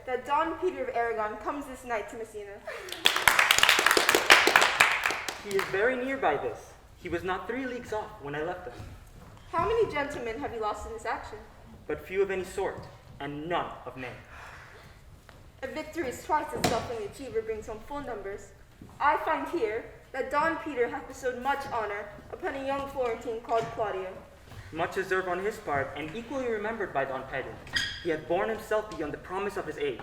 that Don Peter of Aragon comes this night to Messina. He is very near by this. He was not 3 leagues off when I left him. How many gentlemen have you lost in this action? But few of any sort, and none of name. A victory is twice itself when the achiever brings home full numbers. I find here that Don Peter hath bestowed much honor upon a young Florentine called Claudio. Much deserved on his part, and equally remembered by Don Pedro. He had borne himself beyond the promise of his age,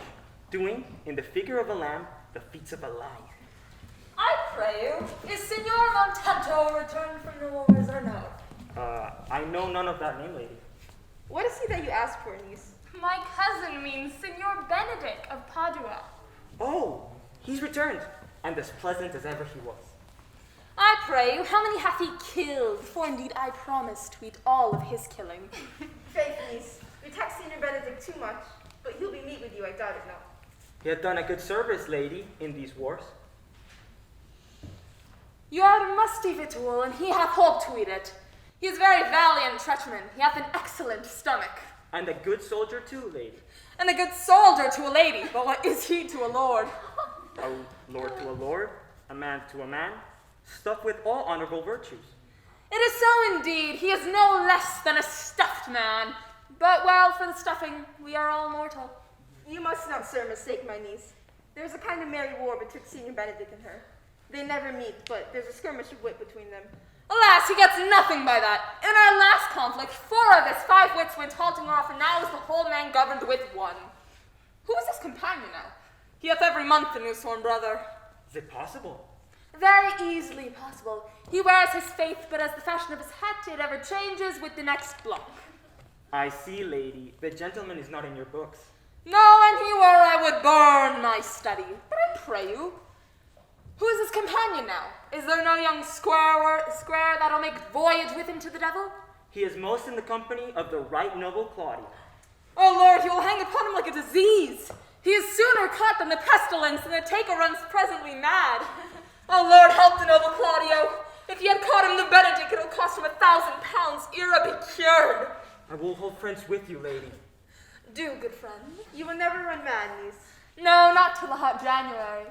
doing, in the figure of a lamb, the feats of a lion. I pray you, is Signor Montanto returned from the wars or no? I know none of that name, lady. What is he that you ask for, niece? My cousin means Signor Benedick of Padua. Oh, he's returned, and as pleasant as ever he was. I pray you, how many hath he killed? For indeed I promise to eat all of his killing. Faith, niece, you tax Senior Benedict too much, but he'll be meet with you, I doubt it not. He had done a good service, lady, in these wars. You are a musty victual, and he hath hope to eat it. He is very valiant trenchman. He hath an excellent stomach. And a good soldier too, lady. And a good soldier to a lady, but what is he to a lord? A lord to a lord, a man to a man, stuffed with all honorable virtues. It is so indeed. He is no less than a stuffed man. But well, for the stuffing, we are all mortal. You must not, sir, mistake my niece. There's a kind of merry war betwixt Senior Benedict and her. They never meet, but there's a skirmish of wit between them. Alas, he gets nothing by that. In our last conflict, 4 of his 5 wits went halting off, and now is the whole man governed with 1. Who is his companion now? He hath every month a new sworn brother. Is it possible? Very easily possible. He wears his faith, but as the fashion of his hat, it ever changes with the next block. I see, lady. The gentleman is not in your books. No, and he were, I would burn my study. But I pray you, who is his companion now? Is there no young square that'll make voyage with him to the devil? He is most in the company of the right noble Claudio. Oh Lord, he will hang upon him like a disease. He is sooner caught than the pestilence, and the taker runs presently mad. Oh Lord, help the noble Claudio. If he had caught him the Benedick, it'll cost him 1,000 pounds ere be cured. I will hold French with you, lady. Do, good friend. You will never run mad, niece. No, not till the hot January.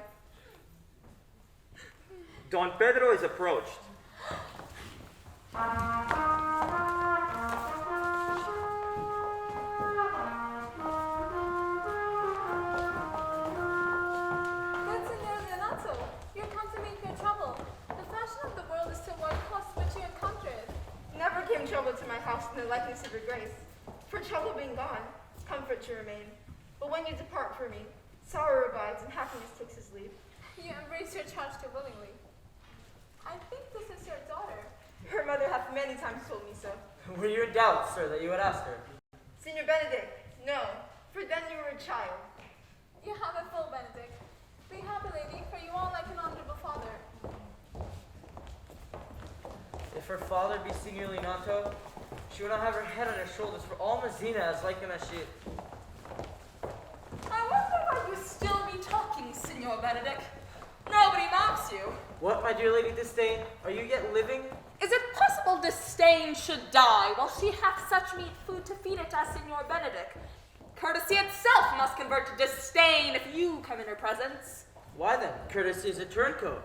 Don Pedro is approached. You come to meet your trouble. The fashion of the world is to avoid costs which you encountered. Never came trouble to my house in the likeness of your grace. For trouble being gone, comfort to remain. But when you depart from me, sorrow abides and happiness takes his leave. You embrace your charge too willingly. I think this is your daughter. Her mother hath many times told me so. Were your doubts, sir, that you had asked her? Senior Benedict, no, for then you were a child. You have a full Benedict. Be happy, lady, for you are like an honorable father. If her father be Signor Leonato, she would not have her head on her shoulders, for all Messina as like him as she is. I wonder why you still be talking, Signor Benedick. Nobody mocks you. What, my dear Lady Disdain? Are you yet living? Is it possible Disdain should die while she hath such meat food to feed it as Signor Benedick? Courtesy itself must convert to disdain if you come in her presence. Why then, courtesy is a turncoat.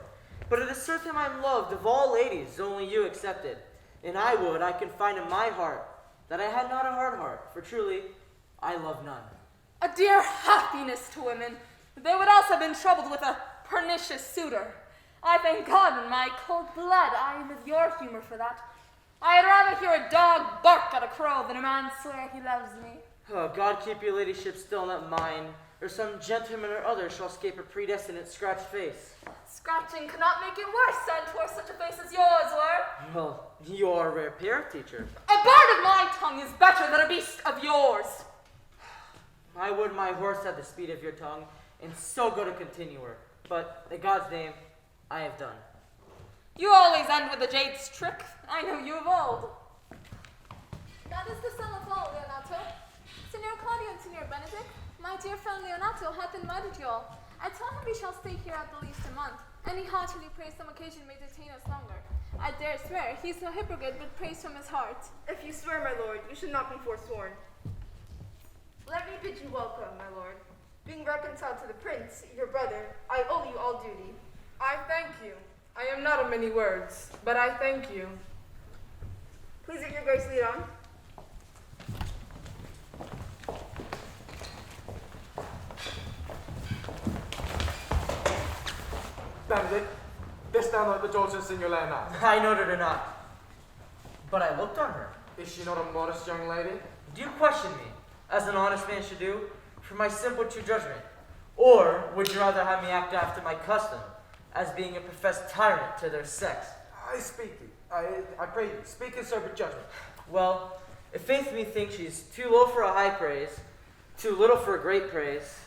But it is certain I'm loved of all ladies, only you excepted. And I would I could find in my heart that I had not a hard heart, for truly I love none. A dear happiness to women. They would also have been troubled with a pernicious suitor. I thank God in my cold blood I am of your humor for that. I'd rather hear a dog bark at a crow than a man swear he loves me. Oh, God keep your ladyship still, not mine, or some gentleman or other shall escape a predestinate scratched face. Scratching cannot make it worse, Santor, such a face as yours were. Well, you are a rare pair, teacher. A bird of my tongue is better than a beast of yours. I would my horse had the speed of your tongue, and so good a continuer. But, in God's name, I have done. You always end with a jade's trick. I know you of old. That is the sum of all, Leonato. Signor Claudio and Signor Benedict, my dear friend Leonato hath invited you all. I tell him we shall stay here at the least a month, and he heartily prays some occasion may detain us longer. I dare swear he's no hypocrite, but prays from his heart. If you swear, my lord, you should not be forsworn. Let me bid you welcome, my lord. Being reconciled to the prince, your brother, I owe you all duty. I thank you. I am not of many words, but I thank you. Please let your grace lead on. Benedick, this down like the Dalton singular now. I noted her not. But I looked on her. Is she not a modest young lady? Do you question me, as an honest man should do, for my simple true judgment? Or would you rather have me act after my custom, as being a professed tyrant to their sex? I speak thee. I pray you, speak in sober judgment. Well, if faith me thinks she's too low for a high praise, too little for a great praise,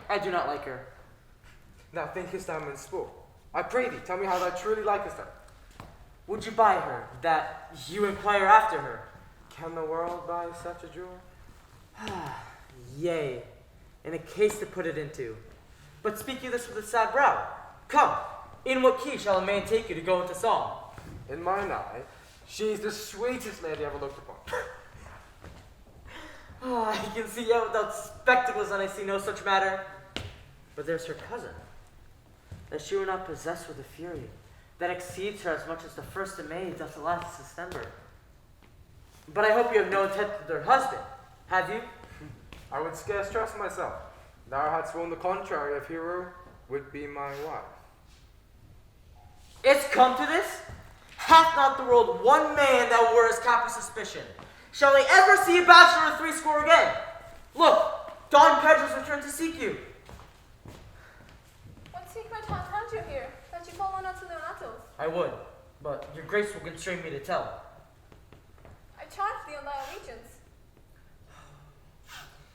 I do not like her. Now thinkest thou men spoke? I pray thee, tell me how thou truly likest her. Would you buy her, that you inquire after her? Can the world buy such a jewel? Yea, in a case to put it into. But speak you this with a sad brow. Come, in what key shall a man take you to go into song? In mine eye, she is the sweetest lady I ever looked upon. I can see yet without spectacles, and I see no such matter. But there's her cousin, that she were not possessed with a fury that exceeds her as much as the 1st of May doth the last December. But I hope you have no intent with her husband, have you? I would scarce trust myself. Thou hadst sworn the contrary if Hero would be my wife. It's come to this? Hath not the world one man that were his cap of suspicion? Shall they ever see a bachelor of 80 again? Look, Don Pedro's returned to seek you. What secret hath had you here, that you follow not to Leonato's? I would, but your grace will constrain me to tell. I charge thee on thy allegiance.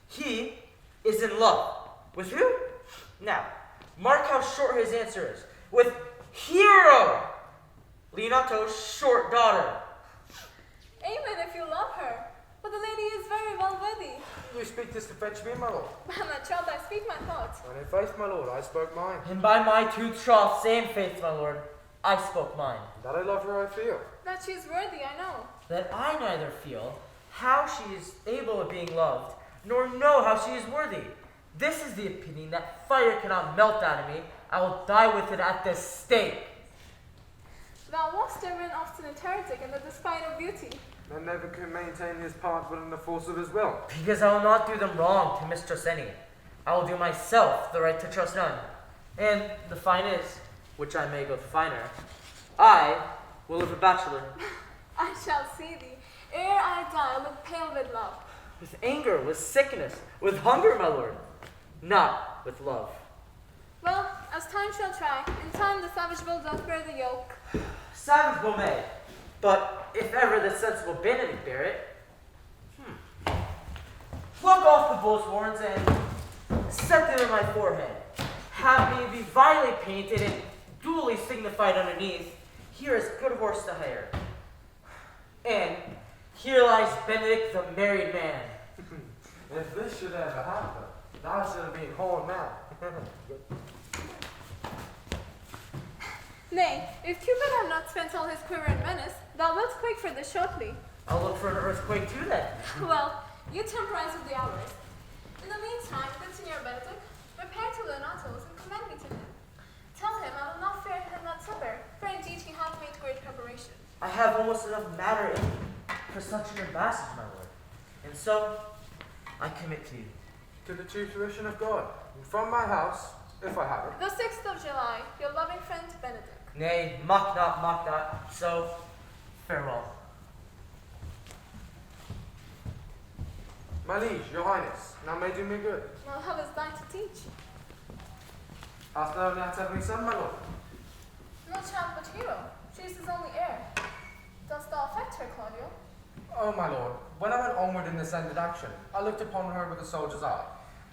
He is in love. With who? Now, mark how short his answer is. With Hero, Leonato's short daughter. Amen if you love her, but the lady is very well worthy. You speak this to fetch me, my lord. By my child, I speak my thoughts. And in faith, my lord, I spoke mine. And by my tooth trough, same faith, my lord, I spoke mine. That I love her, I feel. That she is worthy, I know. That I neither feel how she is able of being loved, nor know how she is worthy. This is the opinion that fire cannot melt out of me. I will die with it at this stake. Thou wast ever and often a heretic in the despite of beauty. And never could maintain his part but in the force of his will. Because I will not do them wrong to mistrust any. I will do myself the right to trust none. And the fine is, which I may go finer, I will live a bachelor. I shall see thee, ere I die, look pale with love. With anger, with sickness, with hunger, my lord. Not with love. Well, as time shall try, in time the savage bull doth bear the yoke. Savage will may, but if ever the sensible Benedick bear it, pluck off the bull's horns and set them in my forehead. Have me be vilely painted and duly signified underneath, here is good horse to hire. And here lies Benedick the married man. If this should ever happen, thou shalt be horned now. Nay, if Cupid have not spent all his quiver in menace, thou wilt quake for this shortly. I'll look for an earthquake too then. Well, you temporize with the hours. In the meantime, good Signor Benedick, repair to Leonato's and commend me to him. Tell him I will not fear him at supper, for indeed he hath made great preparation. I have almost enough matter in me for such an embassage, my lord. And so, I commit to you. To the chief fruition of God, and from my house, if I have it. The 6th of July, your loving friend Benedick. Nay, mock not, so farewell. My liege, your highness, now may do me good. Well, how is thine to teach? Hast thou not had any son, my lord? No child but Hero. She is his only heir. Dost thou affect her, Claudio? Oh, my lord, when I went onward in this ended action, I looked upon her with a soldier's eye,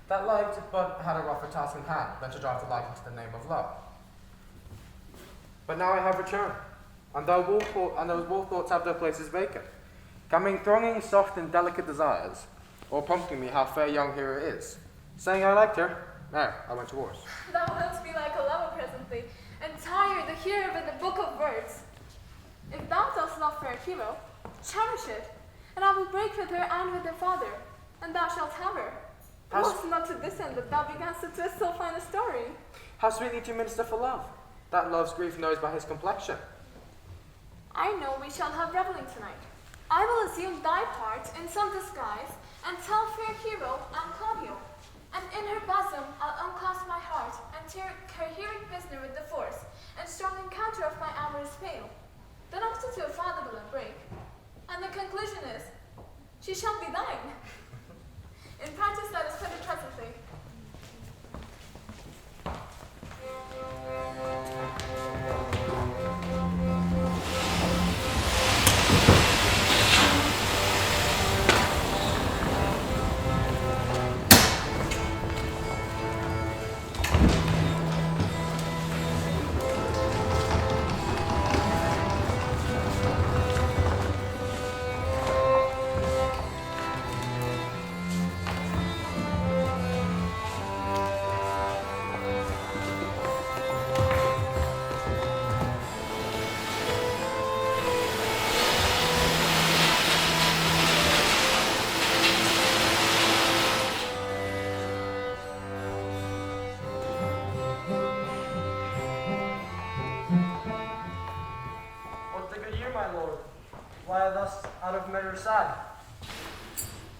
that liked but had a rougher task in hand than to drive the like into the name of love. But now I have returned, and those wolf thoughts have their places vacant, coming thronging soft and delicate desires, or prompting me how fair young Hero is. Saying I liked her, there I went to wars. Thou wilt be like a lover presently, and tire the hearer with the book of words. If thou dost love fair Hero, cherish it, and I will break with her and with her father, and thou shalt have her. How, Was not to this end that thou beganst to twist so fine a story. how sweetly do you minister for love? That love's grief knows by his complexion. I know we shall have reveling tonight. I will assume thy part in some disguise and tell fair hero I'm Claudio. And in her bosom I'll unclasp my heart and tear her hearing prisoner with the force and strong encounter of my amorous pale. Then after to a father will I break. And the conclusion is, she shall be thine. In practice let us put it presently. What the good year, my lord? Why thus out of measure sad?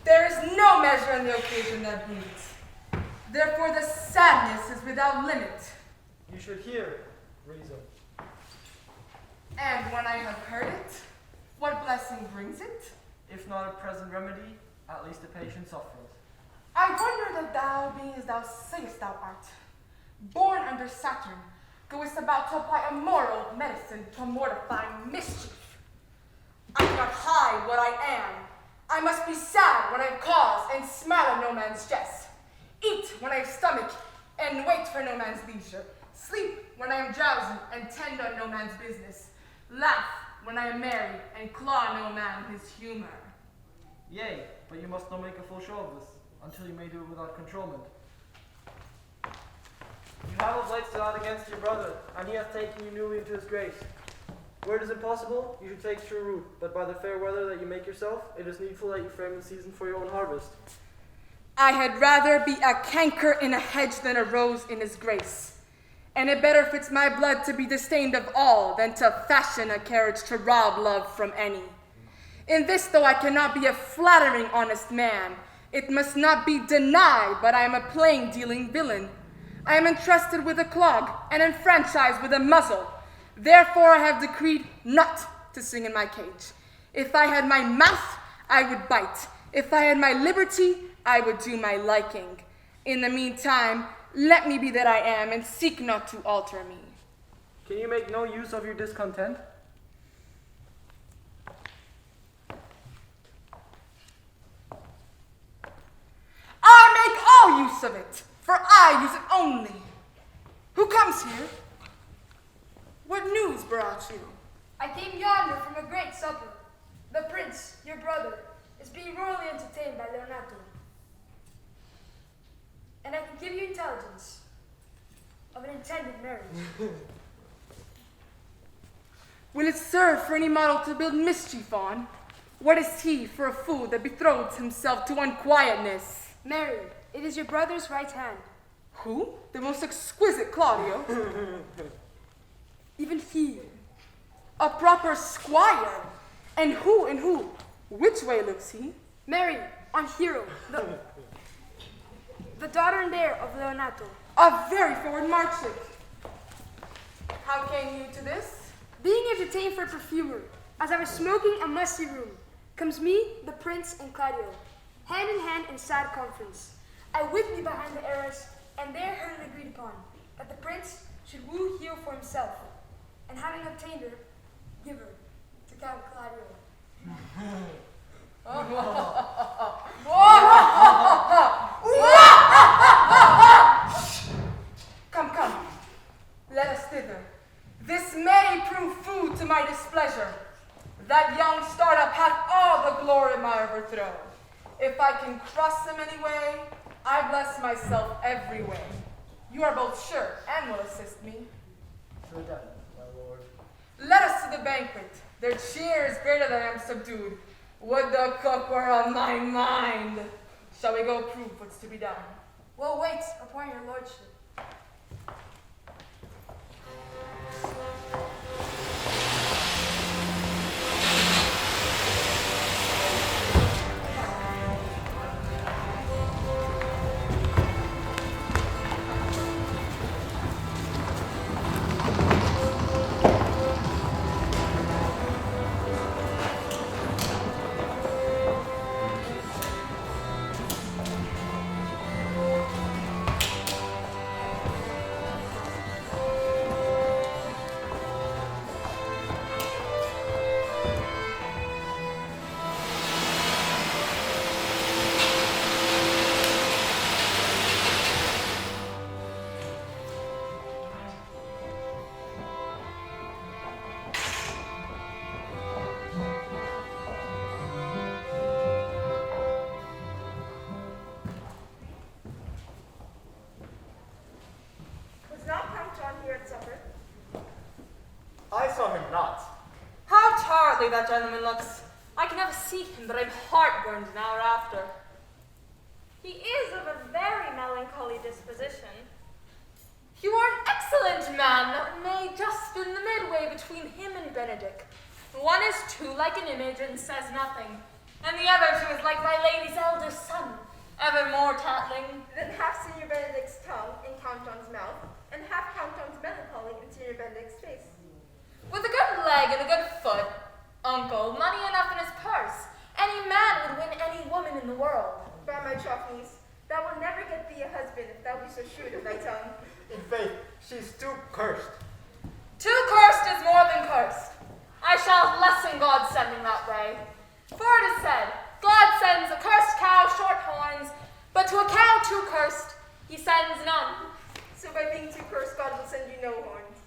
There is no measure in the occasion that beats. Therefore the sadness is without limit. You should hear reason. And when I have heard it, what blessing brings it? If not a present remedy, at least a patient sufferance. I wonder that thou, being as thou sayest thou art, born under Saturn, goest about to apply a moral medicine to mortify mischief. I cannot hide what I am. I must be sad when I have cause and smile at no man's jest. Eat when I have stomach and wait for no man's leisure. Sleep when I am drowsy and tend on no man's business. Laugh when I am merry and claw no man his humor. Yea, but you must not make a full show of this, until you may do it without controlment. You have of late stood out against your brother, and he hath taken you newly into his grace. Where it is impossible, you should take true root, but by the fair weather that you make yourself, it is needful that you frame the season for your own harvest. I had rather be a canker in a hedge than a rose in his grace. And it better fits my blood to be disdained of all than to fashion a carriage to rob love from any. In this, though I cannot be a flattering honest man, it must not be denied, but I am a plain-dealing villain. I am entrusted with a clog and enfranchised with a muzzle. Therefore I have decreed not to sing in my cage. If I had my mouth, I would bite. If I had my liberty, I would do my liking. In the meantime, let me be that I am, and seek not to alter me. Can you make no use of your discontent? I make all use of it, for I use it only. Who comes here? What news brought you? I came yonder from a great supper. The prince, your brother, is being royally entertained by Leonato. And I can give you intelligence of an intended marriage. Will it serve for any model to build mischief on? What is he for a fool that betroths himself to unquietness? Mary, it is your brother's right hand. Who? The most exquisite Claudio? Even he, a proper squire. And who? Which way looks he? Mary, on Hero, the daughter and heir of Leonato. A very forward marchlet. How came you to this? Being entertained for perfumery, as I was smoking a musty room, comes me, the prince, and Claudio, hand in hand in sad conference. I with me behind the arras, and there heard it agreed upon, that the prince should woo Hero for himself, and having obtained her, give her to Count Claudio. Come, let us thither. This may prove food to my displeasure. That young startup hath all the glory of my overthrow. If I can cross him any way, I bless myself every way. You are both sure and will assist me. To the death, my lord. Let us to the banquet. Their cheer is greater than I am subdued. Would the cook were on my mind. Shall we go prove what's to be done? We'll wait upon your lordship. Was not Count John here at supper? I saw him not. How tawdry that gentleman looks. I can never see him, but I'm heartburned an hour after. He is of a very melancholy disposition. You are an excellent man, that may just in the midway between him and Benedick. One is too like an image and says nothing, and the other too is like my lady's eldest son, evermore tattling. Then half Senior Benedick's tongue in Count John's mouth, and half Count John's melancholy in Senior Benedick's face. With a good leg and a good foot, uncle, money enough in his purse, any man would win any woman in the world. By my troth, niece, thou wilt never get thee a husband if thou be so shrewd of thy tongue. In faith, she's too cursed. Too cursed is more than cursed. I shall lessen God's sending that way. For it is said, God sends a cursed cow short horns, but to a cow too cursed, he sends none. So by being too cursed, God will send you no horns.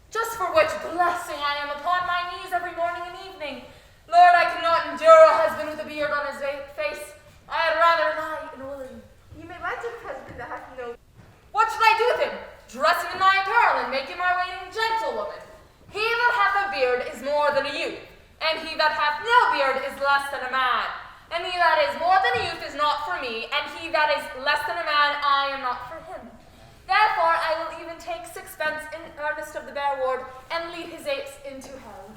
Just for which blessing I am upon my knees every morning and evening. Lord, I cannot endure a husband with a beard on his face. I had rather lie in woolen. You may lie to a husband that hath no. What should I do with him? Dress him in my apparel and make him my waiting gentlewoman. He that hath a beard is more than a youth, and he that hath no beard is less than a man. And he that is more than a youth is not for me, and he that is less than a man, I am not for him. Therefore I will even take sixpence in earnest of the bare word, and lead his apes into hell.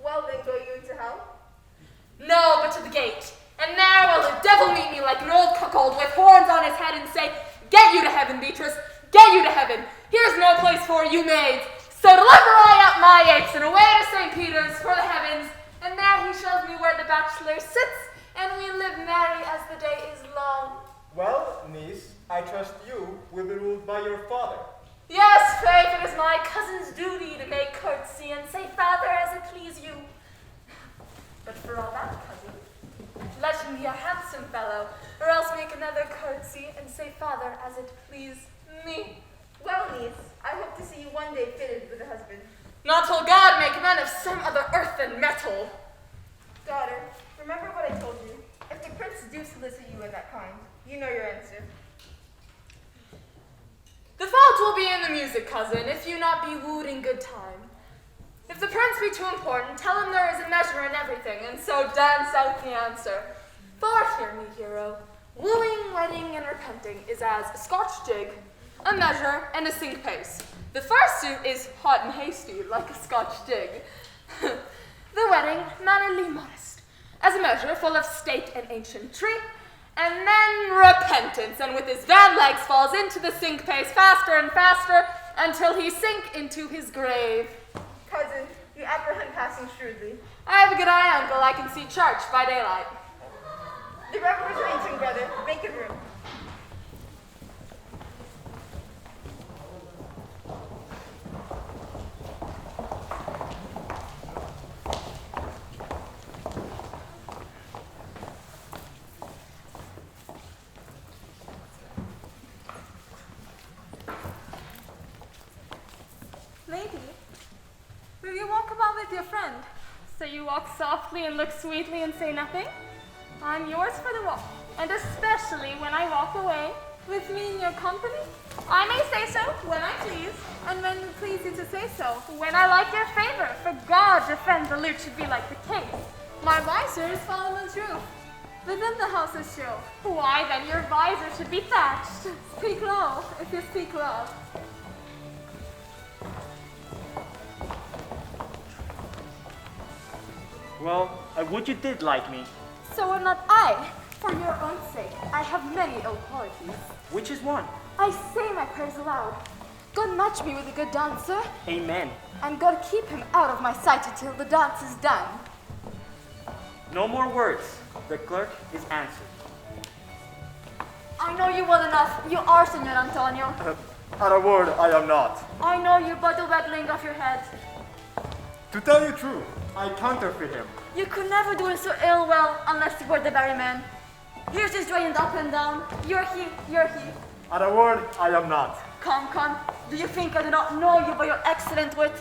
Well, then go you into hell? No, but to the gate. And there will the devil meet me like an old cuckold with horns on his head and say, Get you to heaven, Beatrice, get you to heaven. Here's no place for you maids. So deliver I up my apes and away to St. Peter's for the heavens. And there he shows me where the bachelor sits, and we live merry as the day is long. Well, niece, I trust you will be ruled by your father. Yes, faith, it is my cousin's duty to make courtesy and say father as it please you. But for all that, cousin, let him be a handsome fellow, or else make another courtesy and say father as it please me. Well, niece, I hope to see you one day fitted with a husband. Not till God make men of some other earth and metal. Daughter, remember what I told you. If the prince do solicit you in that kind, you know your answer. The fault will be in the music, cousin, if you not be wooed in good time. If the prince be too important, tell him there is a measure in everything, and so dance out the answer. For hear me, hero, wooing, wedding, and repenting is as a Scotch jig, a measure, and a sing pace. The first suit is hot and hasty, like a Scotch jig. The wedding, mannerly modest, as a measure full of state and ancientry, and then repentance, and with his van legs falls into the sink pace faster and faster until he sink into his grave. Cousin, you apprehend passing shrewdly. I have a good eye, uncle. I can see church by daylight. The revelers are eating, brother. Make it room. Lady, will you walk about with your friend? So you walk softly and look sweetly and say nothing? I'm yours for the walk, and especially when I walk away. With me in your company? I may say so when I please, And when it please you to say so? when I like your favor. For God defend the lute should be like the king. My visor is Solomon's roof. Within the house is chill. Why, then your visor should be thatched. Speak low, if you speak love. Well, I would you did like me. So am not I. For your own sake, I have many ill qualities. Which is one? I say my prayers aloud. God match me with a good dancer, Amen. and God keep him out of my sight until the dance is done. No more words. The clerk is answered. I know you well enough. You are, Senor Antonio. At a word, I am not. I know you but the weddling of your head. To tell you true, I counterfeit him. You could never do it so ill well unless you were the very man. Here's his drained up and down. You're he, you're he. At a word, I am not. Come, come. Do you think I do not know you by your excellent wit?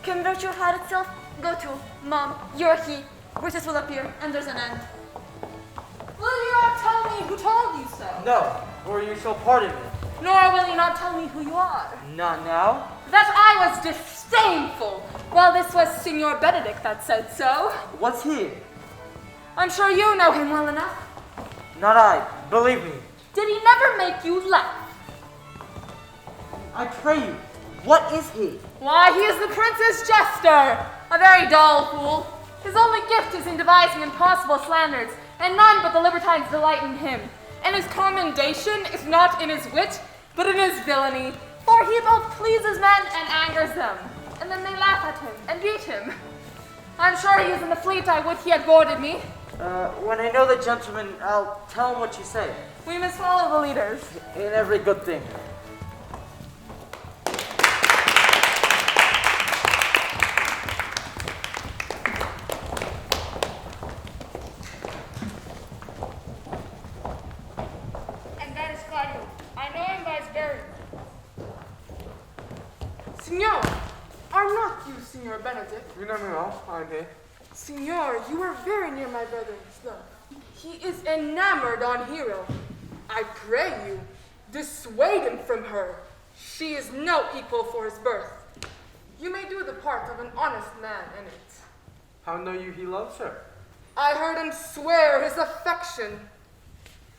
Can virtue hide itself? Go to, Mom, you're he. Riches will appear, and there's an end. Will you not tell me who told you so? No, or you shall pardon me. Nor will you not tell me who you are? Not now. That I was disdainful. Well, this was Signor Benedick that said so. What's he? I'm sure you know him well enough. Not I. Believe me. Did he never make you laugh? I pray you. What is he? Why, he is the prince's jester. A very dull fool. His only gift is in devising impossible slanders, and none but the libertines delight in him. And his commendation is not in his wit, but in his villainy. For he both pleases men and angers them. And then they laugh at him and beat him. I'm sure he is in the fleet. I would he had boarded me. When I know the gentleman, I'll tell him what you say. We must follow the leaders. In every good thing. And that is Claudio. I know him by his bearing. Signor, are not you Signor Benedick? You know me well, I'm here. Signor, you are very near my brother's love. He is enamored on Hero. I pray you, dissuade him from her. She is no equal for his birth. You may do the part of an honest man in it. How know you he loves her? I heard him swear his affection.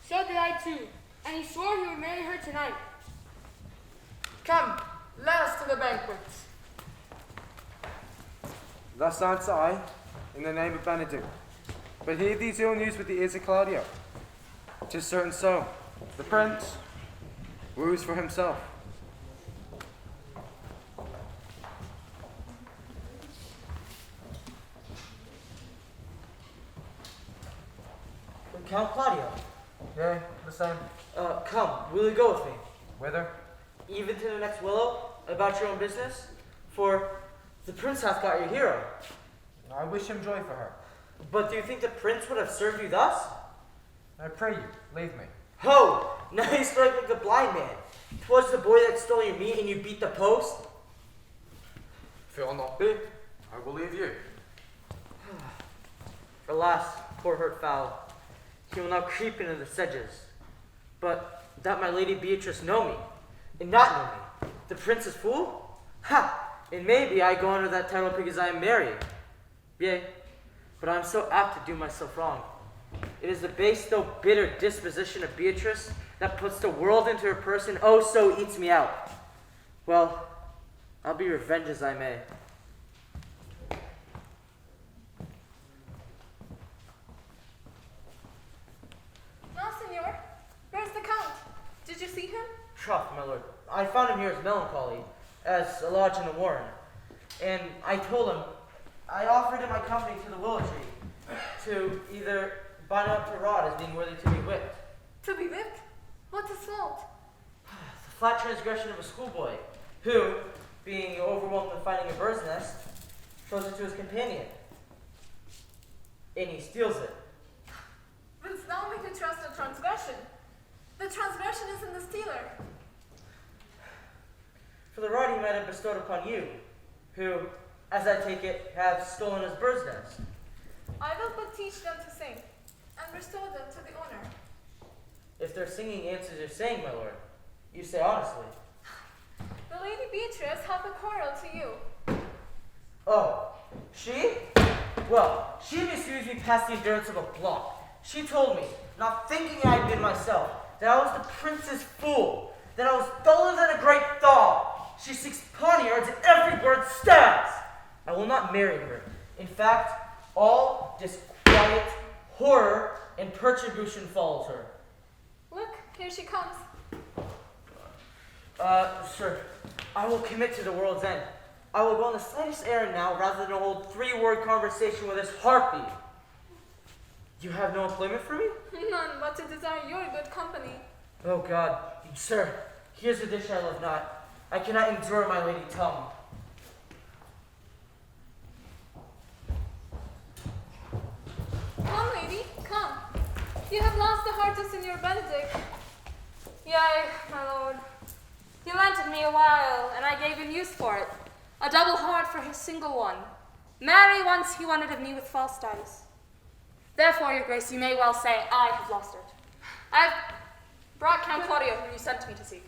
So did I too. And he swore he would marry her tonight. Come, let us to the banquet. Thus answer I, in the name of Benedict. But hear these ill news with the ears of Claudio. 'Tis certain so. The prince woos for himself. Count Claudio. Yea, the same. Come, will you go with me? Whither? Even to the next willow, about your own business? For the prince hath got your hero. I wish him joy for her. But do you think the prince would have served you thus? I pray you, leave me. Ho! Now you strike like the blind man. 'Twas the boy that stole your meat and you beat the post? Fear not be. I will leave you. Alas, poor hurt fowl. He will now creep into the sedges. But that my lady Beatrice know me, and not know me, the prince's fool? Ha! And maybe I go under that title because I am married. Yea, but I am so apt to do myself wrong. It is the base though bitter disposition of Beatrice that puts the world into her person, oh so eats me out. Well, I'll be revenged as I may. Now, Senor, where's the Count? Did you see him? Troth, my lord, I found him here as melancholy, as a lodge in the warren. And I told him, I offered him my company to the willow tree, to either bind up to rod as being worthy to be whipped. To be whipped? What's his fault? The flat transgression of a schoolboy, who, being overwhelmed with finding a bird's nest, throws it to his companion. And he steals it. Wouldst thou make a trust in transgression? The transgression is in the stealer. For the rod he might have bestowed upon you, who, as I take it, have stolen his bird's nest. I will but teach them to sing, and restore them to the owner. If their singing answers your saying, my lord, you say honestly. The lady Beatrice hath a quarrel to you. Oh, she? Well, she misused me past the endurance of a block. She told me, not thinking I had been myself, that I was the prince's fool, that I was duller than a great thaw. She seeks poniards and every word stabs. I will not marry her. In fact, all disquiet, horror, and perturbation follows her. Look, here she comes. Sir, I will commit to the world's end. I will go on the slightest errand now rather than hold 3-word conversation with this harpy. You have no employment for me? None but to desire your good company. Oh God, sir, here's a dish I love not. I cannot endure my lady tongue. Come, lady, come. You have lost the heart of Signor Benedick. Yea, my lord. He lent it me a while, and I gave him use for it. A double heart for his single one. Marry once he wanted of me with false dice. Therefore, your grace, you may well say I have lost it. I have brought Count Claudio, whom you sent me to seek.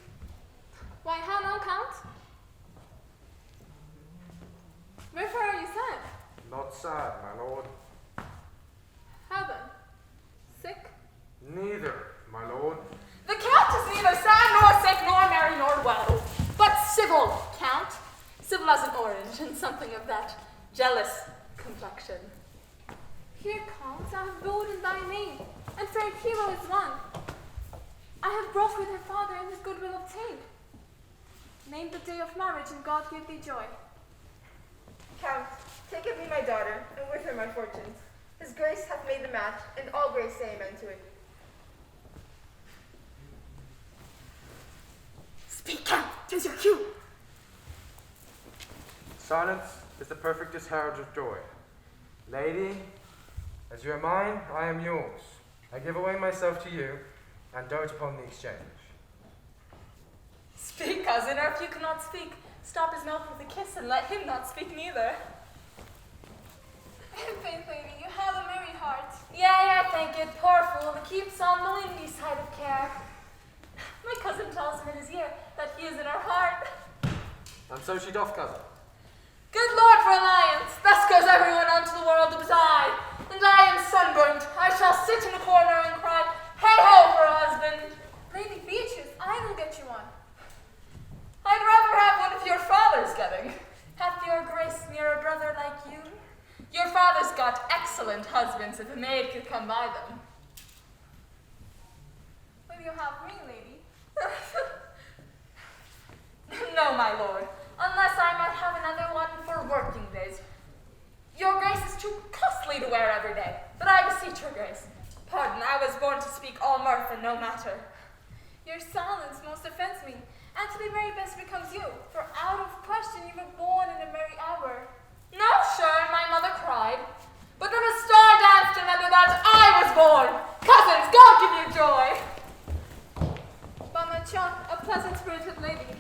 Why, how now, Count? Wherefore are you sad? Not sad, my lord. How then? Sick? Neither, my lord. The Count is neither sad nor sick nor merry nor well, but civil, Count. Civil as an orange, and something of that jealous complexion. Here, Count, I have vowed in thy name, and fair Hero is one. I have brought with her father and his goodwill obtained. Name the day of marriage, and God give thee joy. Count, take of me my daughter, and with her my fortunes. His grace hath made the match, and all grace say amen to it. Speak, Count. 'Tis your cue. Silence is the perfectest herald of joy. Lady, as you are mine, I am yours. I give away myself to you, and dote upon the exchange. Speak, cousin, or if you cannot speak, stop his mouth with a kiss and let him not speak neither. In faith, lady, you have a merry heart. Yea, I thank it, poor fool, that keeps on the windy side of care. My cousin tells him in his ear that he is in her heart. And so she doth, cousin. Good Lord for alliance, thus goes everyone unto the world but I, and I am sunburnt. I shall sit in a corner and cry, hey-ho for a husband. Lady Beatrice, I will get you one. I'd rather have one of your father's getting. Hath your grace near a brother like you? Your father's got excellent husbands if a maid could come by them. Will you have me, lady? No, my lord, unless I might have another one for working days. Your grace is too costly to wear every day, but I beseech your grace. Pardon, I was born to speak all mirth and no matter. Your silence most offends me, and to the very best becomes you, for out of question you were born in a merry hour. No, sure, my mother cried, but then a star danced, and under that I was born. Cousins, God give you joy. But my child, a pleasant-spirited lady.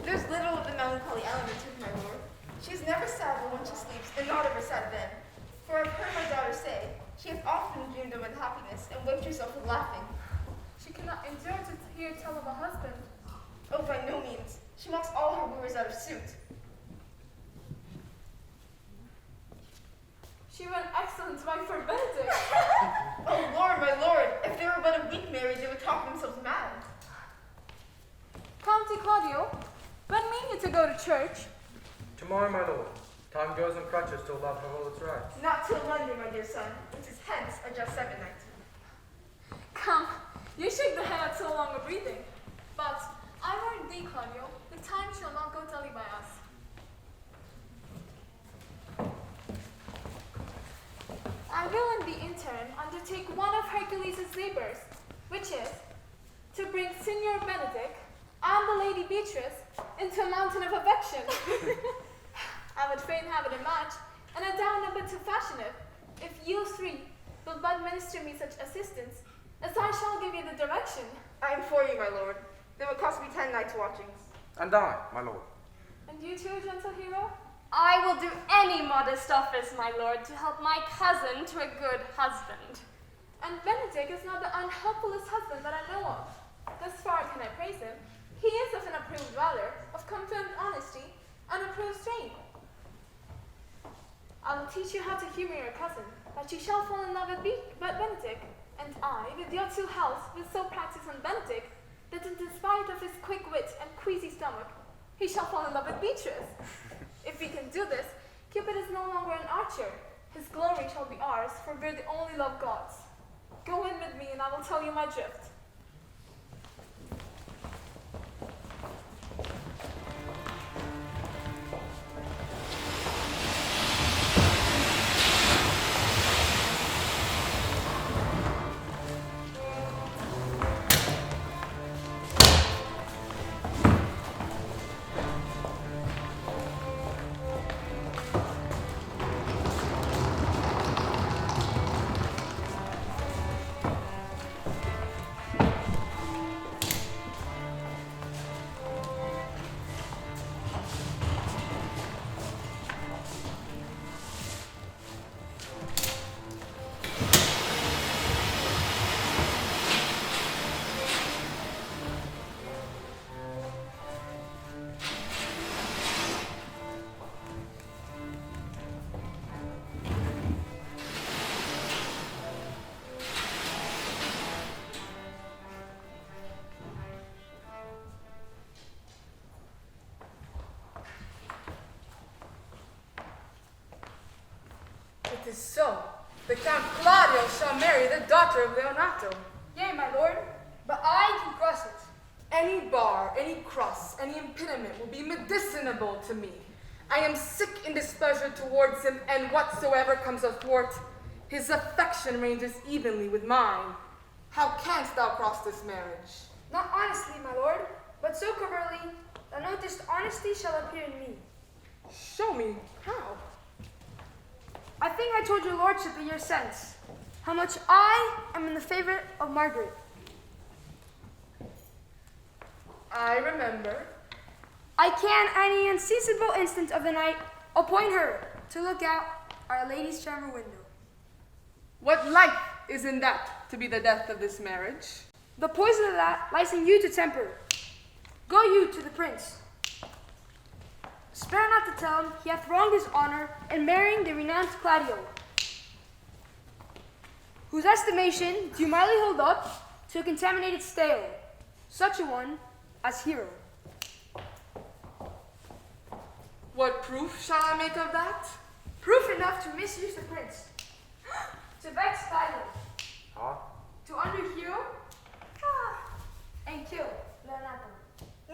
There's little of the melancholy element with my lord. She is never sad but when she sleeps, and not ever sad then. For I've heard my daughter say, she hath often dreamed of unhappiness, and waked herself with laughing. She cannot endure to hear tell of a husband. Oh, by no means. She mocks all her wooers out of suit. She were an excellent wife for Benedick. Oh, Lord, my lord, if they were but a week married, they would talk themselves mad. Count Claudio, when mean you to go to church? Tomorrow, my lord. Time goes on crutches till love have all its rights. Not till Monday, my dear son, which is hence a just sevennight. Come, you shake the head at so long a breathing. But I warn thee, Claudio, the time shall not go dully by us. I will in the interim undertake one of Hercules' labors, which is to bring Signor Benedick and the Lady Beatrice into a mountain of affection. I would fain have it a match, and a down a bit to fashion it, if you three will but minister me such assistance, as I shall give you the direction. I am for you, my lord. They would cost me 10 nights' watchings. And I, my lord. And you too, gentle hero? I will do any modest office, my lord, to help my cousin to a good husband. And Benedick is not the unhelpfulest husband that I know of. Thus far can I praise him. He is of an approved valor, of confirmed honesty, and approved strain. I will teach you how to humor your cousin, that you shall fall in love with Benedick, And I, with your two helps, will so practice on Benedick that in despite of his quick wit and queasy stomach, he shall fall in love with Beatrice. If we can do this, Cupid is no longer an archer. His glory shall be ours, for we're the only love gods. Go in with me and I will tell you my drift. It is so. The Count Claudio shall marry the daughter of Leonato. Yea, my lord, but I can cross it. Any bar, any cross, any impediment will be medicinable to me. I am sick in displeasure towards him, and whatsoever comes athwart, his affection ranges evenly with mine. How canst thou cross this marriage? Not honestly, my lord, but so covertly that no dishonesty shall appear in me. Show me how. I think I told your lordship a year since how much I am in the favor of Margaret. I remember. I can, at any unseasonable instant of the night, appoint her to look out our lady's chamber window. What life is in that to be the death of this marriage? The poison of that lies in you to temper. Go you to the prince. Spare not to tell him he hath wronged his honor in marrying the renowned Claudio, whose estimation do you mildly hold up to a contaminated stale, such a one as Hero. What proof shall I make of that? Proof enough to misuse the prince, to vex Claudio, Huh? to undo Hero, and kill Leonato.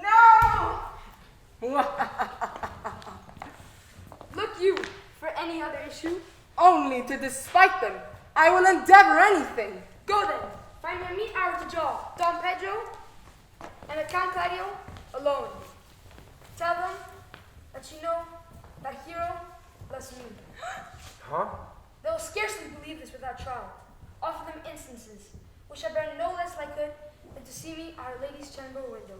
No! Look you for any other issue. Only to despite them. I will endeavor anything. Go then, find me a meet hour to jaw Don Pedro and the Count Claudio alone. Tell them that you know that Hero loves me. Huh? They will scarcely believe this without trial. Offer them instances which shall bear no less likelihood than to see me at Our Lady's chamber window.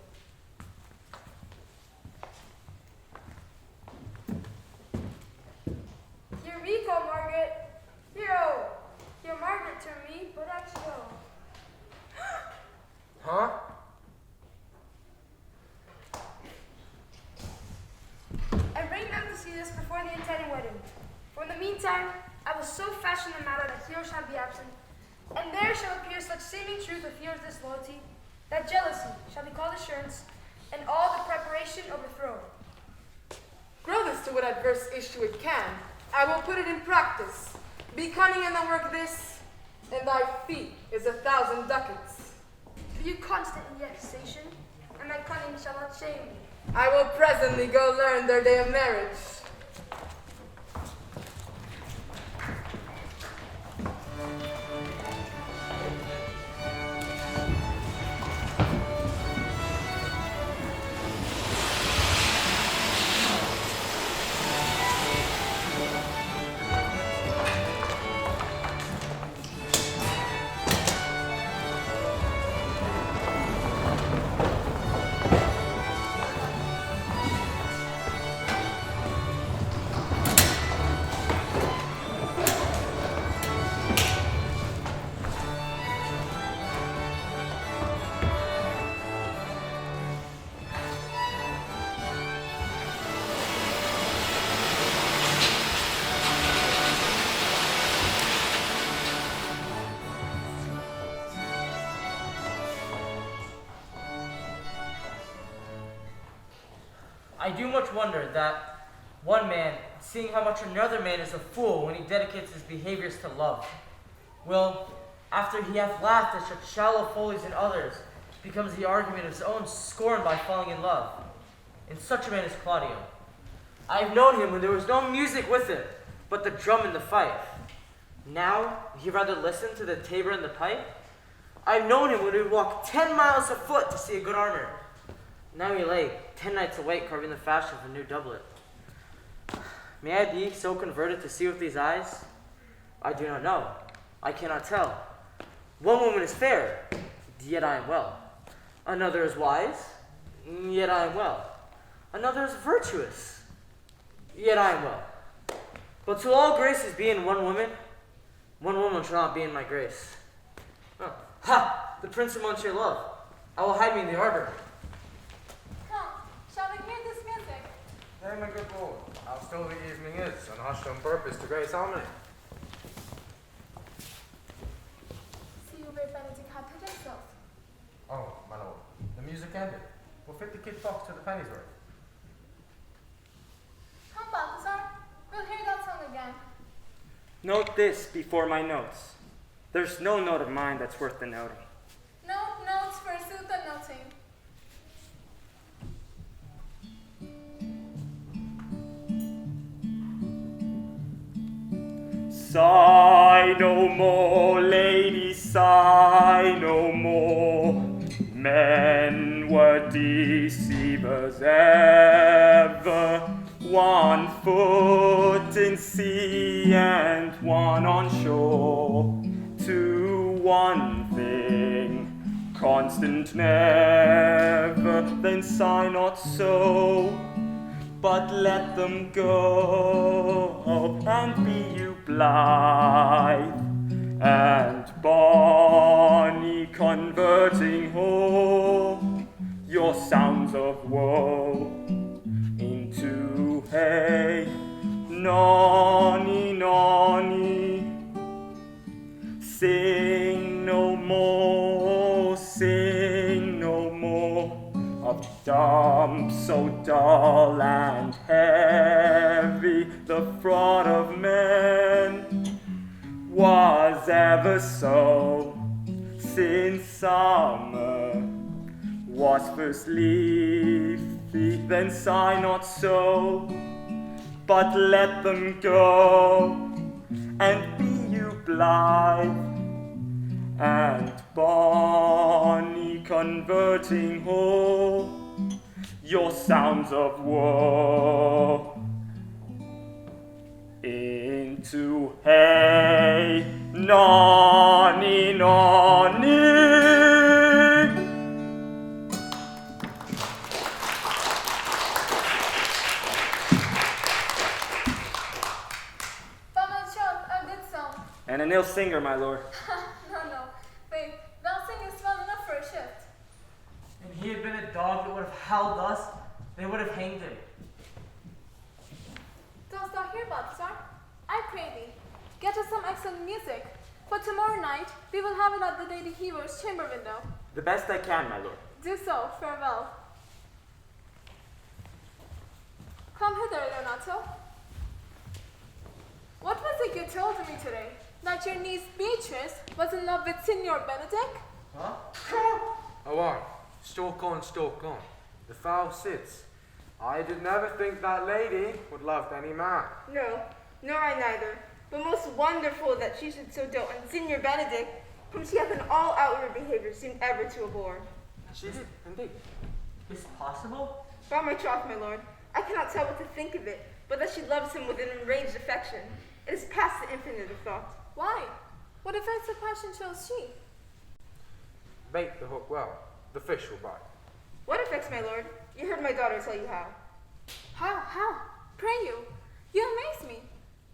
Hear me call Margaret. Hero. Hear Margaret turn me, but I go. Huh? I bring them to see this before the intended wedding. For in the meantime, I will so fashion the matter that Hero shall be absent, and there shall appear such seeming truth of Hero's disloyalty, that jealousy shall be called assurance, and all the preparation overthrown. Grow this to what adverse issue it can. I will put it in practice. Be cunning in the work this, and thy fee is 1,000 ducats. Be you constant in the accusation, and my cunning shall not shame me. I will presently go learn their day of marriage. I do much wonder that one man, seeing how much another man is a fool when he dedicates his behaviors to love, will, after he hath laughed at such shallow follies in others, becomes the argument of his own scorn by falling in love. And such a man is Claudio. I have known him when there was no music with it, but the drum and the fife. Now, he rather listened to the tabor and the pipe. I have known him when he would walk 10 miles afoot to see a good armor. Now he lay 10 nights awake carving the fashion of a new doublet. May I be so converted to see with these eyes? I do not know. I cannot tell. One woman is fair, yet I am well. Another is wise, yet I am well. Another is virtuous, yet I am well. But till all graces be in one woman shall not be in my grace. Oh. Ha! The prince of Monsieur Love. I will hide me in the arbor. Come, shall we hear this music? Nay, my good lord, how still the evening is, and hushed on purpose to grace harmony. See where Benedick had hid himself. Oh, my lord, the music ended. We'll fit the kid fox to the penny's worth. Come, Balthazar. We'll hear that song again. Note this before my notes. There's no note of mine that's worth the noting. Notes forsooth the noting. Sigh no more, lady, sigh no more. Men were deceivers ever, one foot in sea and one on shore. To one thing, constant never, then sigh not so, but let them go, and be you blithe and bonny, converting ho your sounds of woe into hey, nonny, nonny. Sing no more, sing no more of dumps so dull and heavy. The fraud of men was ever so, since summer was first leafy. Then sigh not so, but let them go, and be you blithe and bonny, converting ho your sounds of woe into hey, nonny, nonny. And an ill singer, my lord. No. Wait, thou singest well enough for a shift. If he had been a dog that would have howled thus, they would have hanged him. Dost thou hear, Balthazar? I pray thee, get us some excellent music, for tomorrow night we will have it at the Lady Hero's chamber window. The best I can, my lord. Do so, farewell. Come hither, Leonato. What was it you told me today? That your niece Beatrice was in love with Signor Benedick? Huh? Oh, on. Stalk on, stalk on. The foul sits. I did never think that lady would love any man. No, nor I neither. But most wonderful that she should so dote on Signor Benedick, whom she hath in all outward behavior seemed ever to abhor. She did, indeed. Is it possible? By my troth, my lord, I cannot tell what to think of it, but that she loves him with an enraged affection. It is past the infinite of thought. Why? What offensive passion shows she? Bait the hook well. The fish will bite. What effects, my lord? You heard my daughter tell you how. How? Pray you. You amaze me.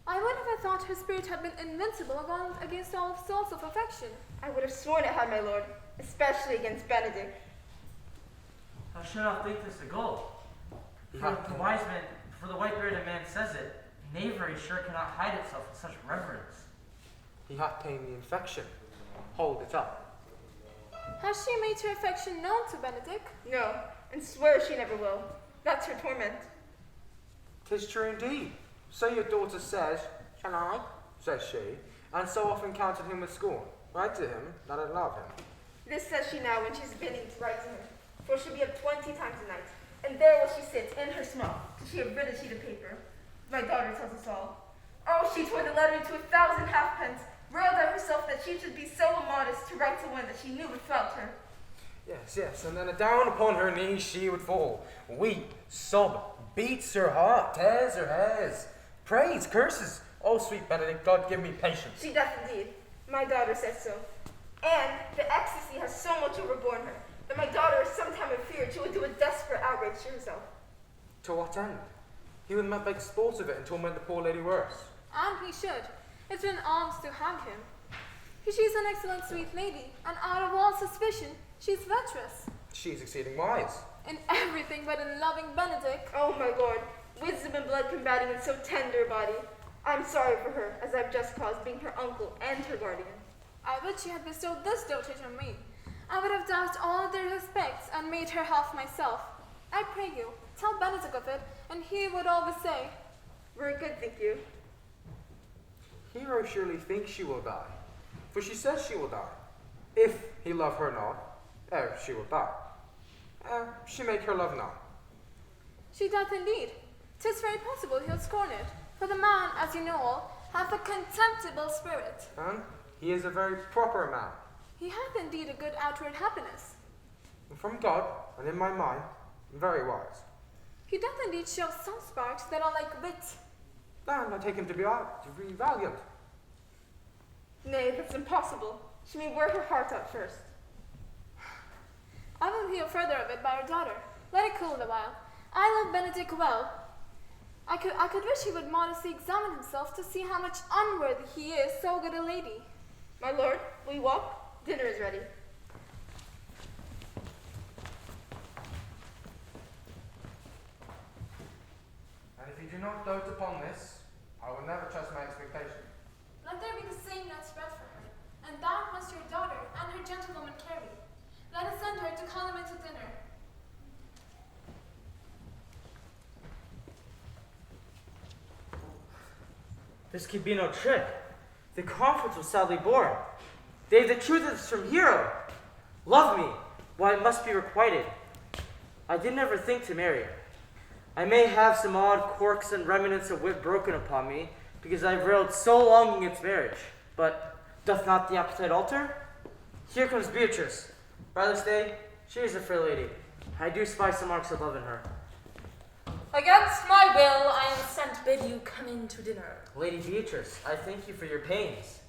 I would have thought her spirit had been invincible against all souls of affection. I would have sworn it had, my lord, especially against Benedick. Thou should not think this a goal. For the white-bearded man says it, knavery sure cannot hide itself in such reverence. He hath tamed the infection. Hold it up. Has she made her affection known to Benedick? No, and swears she never will. That's her torment. 'Tis true indeed. So your daughter says, "Shall I?" says she, and so often counted him with scorn. Write to him that I love him. This says she now when she's bidding to write to him, for she'll be up 20 times a night, and there will she sit in her smock, till she have read a sheet of paper. My daughter tells us all. Oh, she tore the letter into 1,000 halfpence, railed at herself that she should be so immodest to write to one that she knew would flout her. Yes, and then down upon her knees she would fall, weep, sob, beats her heart, tears her hairs, prays, curses. Oh, sweet Benedick, God give me patience. She doth indeed. My daughter says so. And the ecstasy has so much overborne her that my daughter is sometime afeared she would do a desperate outrage to herself. To what end? He would make sport of it and torment the poor lady worse. And he should. It's an alms to hang him. She's an excellent sweet lady, and out of all suspicion, she's virtuous. She is exceeding wise. In everything but in loving Benedick. Oh, my lord, wisdom and blood combating in so tender a body. I'm sorry for her, as I've just caused being her uncle and her guardian. I would she had bestowed this dotage on me. I would have doused all their respects and made her half myself. I pray you, tell Benedick of it, and he would always say, Very good, thank you. Hero surely thinks she will die, for she says she will die. If he love her not, she will die. She make her love not. She doth indeed. 'Tis very possible he'll scorn it, for the man, as you know all, hath a contemptible spirit. And he is a very proper man. He hath indeed a good outward happiness. And from God, and in my mind, very wise. He doth indeed show some sparks that are like wit. And I take him to be valiant. Nay, that's impossible. She may wear her heart out first. I will hear further of it by her daughter. Let it cool a while. I love Benedick well. I could wish he would modestly examine himself to see how much unworthy he is so good a lady. My lord, will you walk? Dinner is ready. And if you do not dote upon this, I will never trust my expectation. Let there be the same net spread for her, and that must your daughter and her gentlewoman carry. Let us send her to call him into dinner. This could be no trick. The conference was sadly born. They the truth is from Hero. Love me, why it must be requited. I did never think to marry. I may have some odd quirks and remnants of wit broken upon me, because I've railed so long against marriage. But doth not the appetite alter? Here comes Beatrice. Rather stay, she is a fair lady. I do spy some marks of love in her. Against my will, I am sent bid you come in to dinner. Lady Beatrice, I thank you for your pains.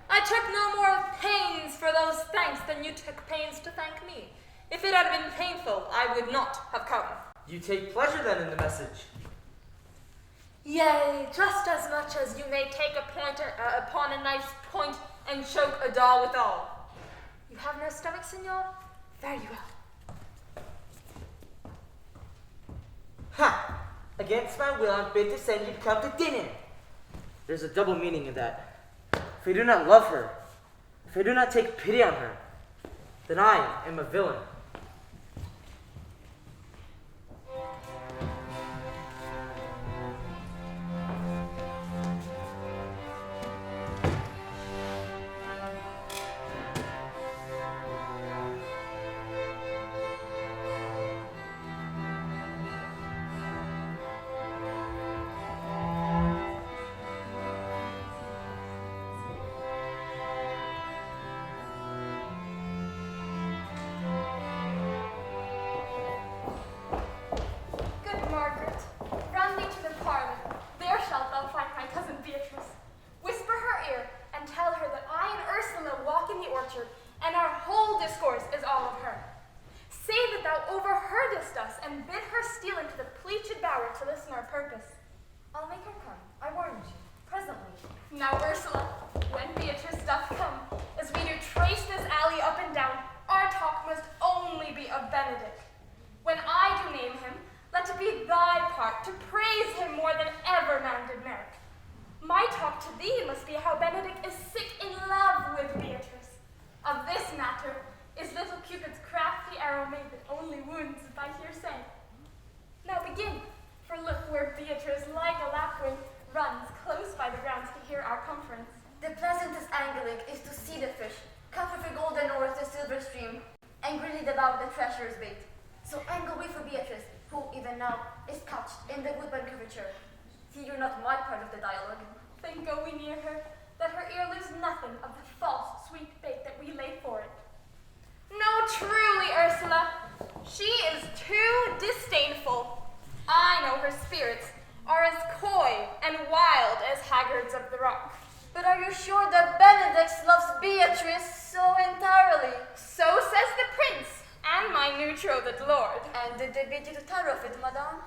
I took no more pains for those thanks than you took pains to thank me. If it had been painful, I would not have come. You take pleasure then in the message. Yea, just as much as you may take a point upon a knife's point and choke a doll withal. You have no stomach, senor? Very well. Ha! Against my will, I'm bid to send you to come to dinner. There's a double meaning in that. If I do not love her, if I do not take pity on her, then I am a villain. Of this matter is little Cupid's crafty arrow made that only Fear not my part of the dialogue. Then go we near her, that her ear lose nothing of the false sweet bait that we lay for it. No, truly, Ursula, she is too disdainful. I know her spirits are as coy and wild as haggards of the rock. But are you sure that Benedick loves Beatrice so entirely? So says the prince, and my new betrothed lord. And did they bid you to tell of it, madame?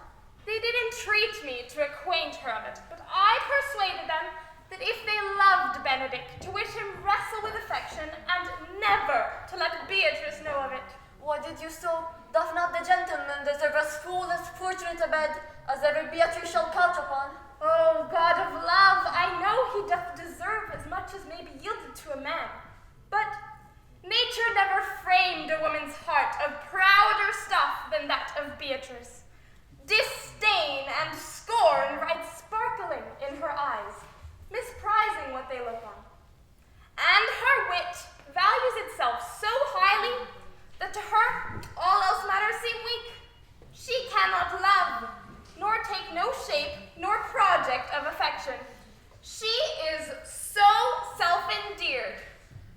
They did entreat me to acquaint her of it, but I persuaded them that if they loved Benedick, to wish him wrestle with affection, and never to let Beatrice know of it. Why did you so? Doth not the gentleman deserve as full as fortunate a bed as ever Beatrice shall couch upon? Oh, God of love, I know he doth deserve as much as may be yielded to a man. But nature never framed a woman's heart of prouder stuff than that of Beatrice. Disdain and scorn ride sparkling in her eyes, misprizing what they look on. And her wit values itself so highly that to her all else matters seem weak. She cannot love, nor take no shape nor project of affection. She is so self-endeared.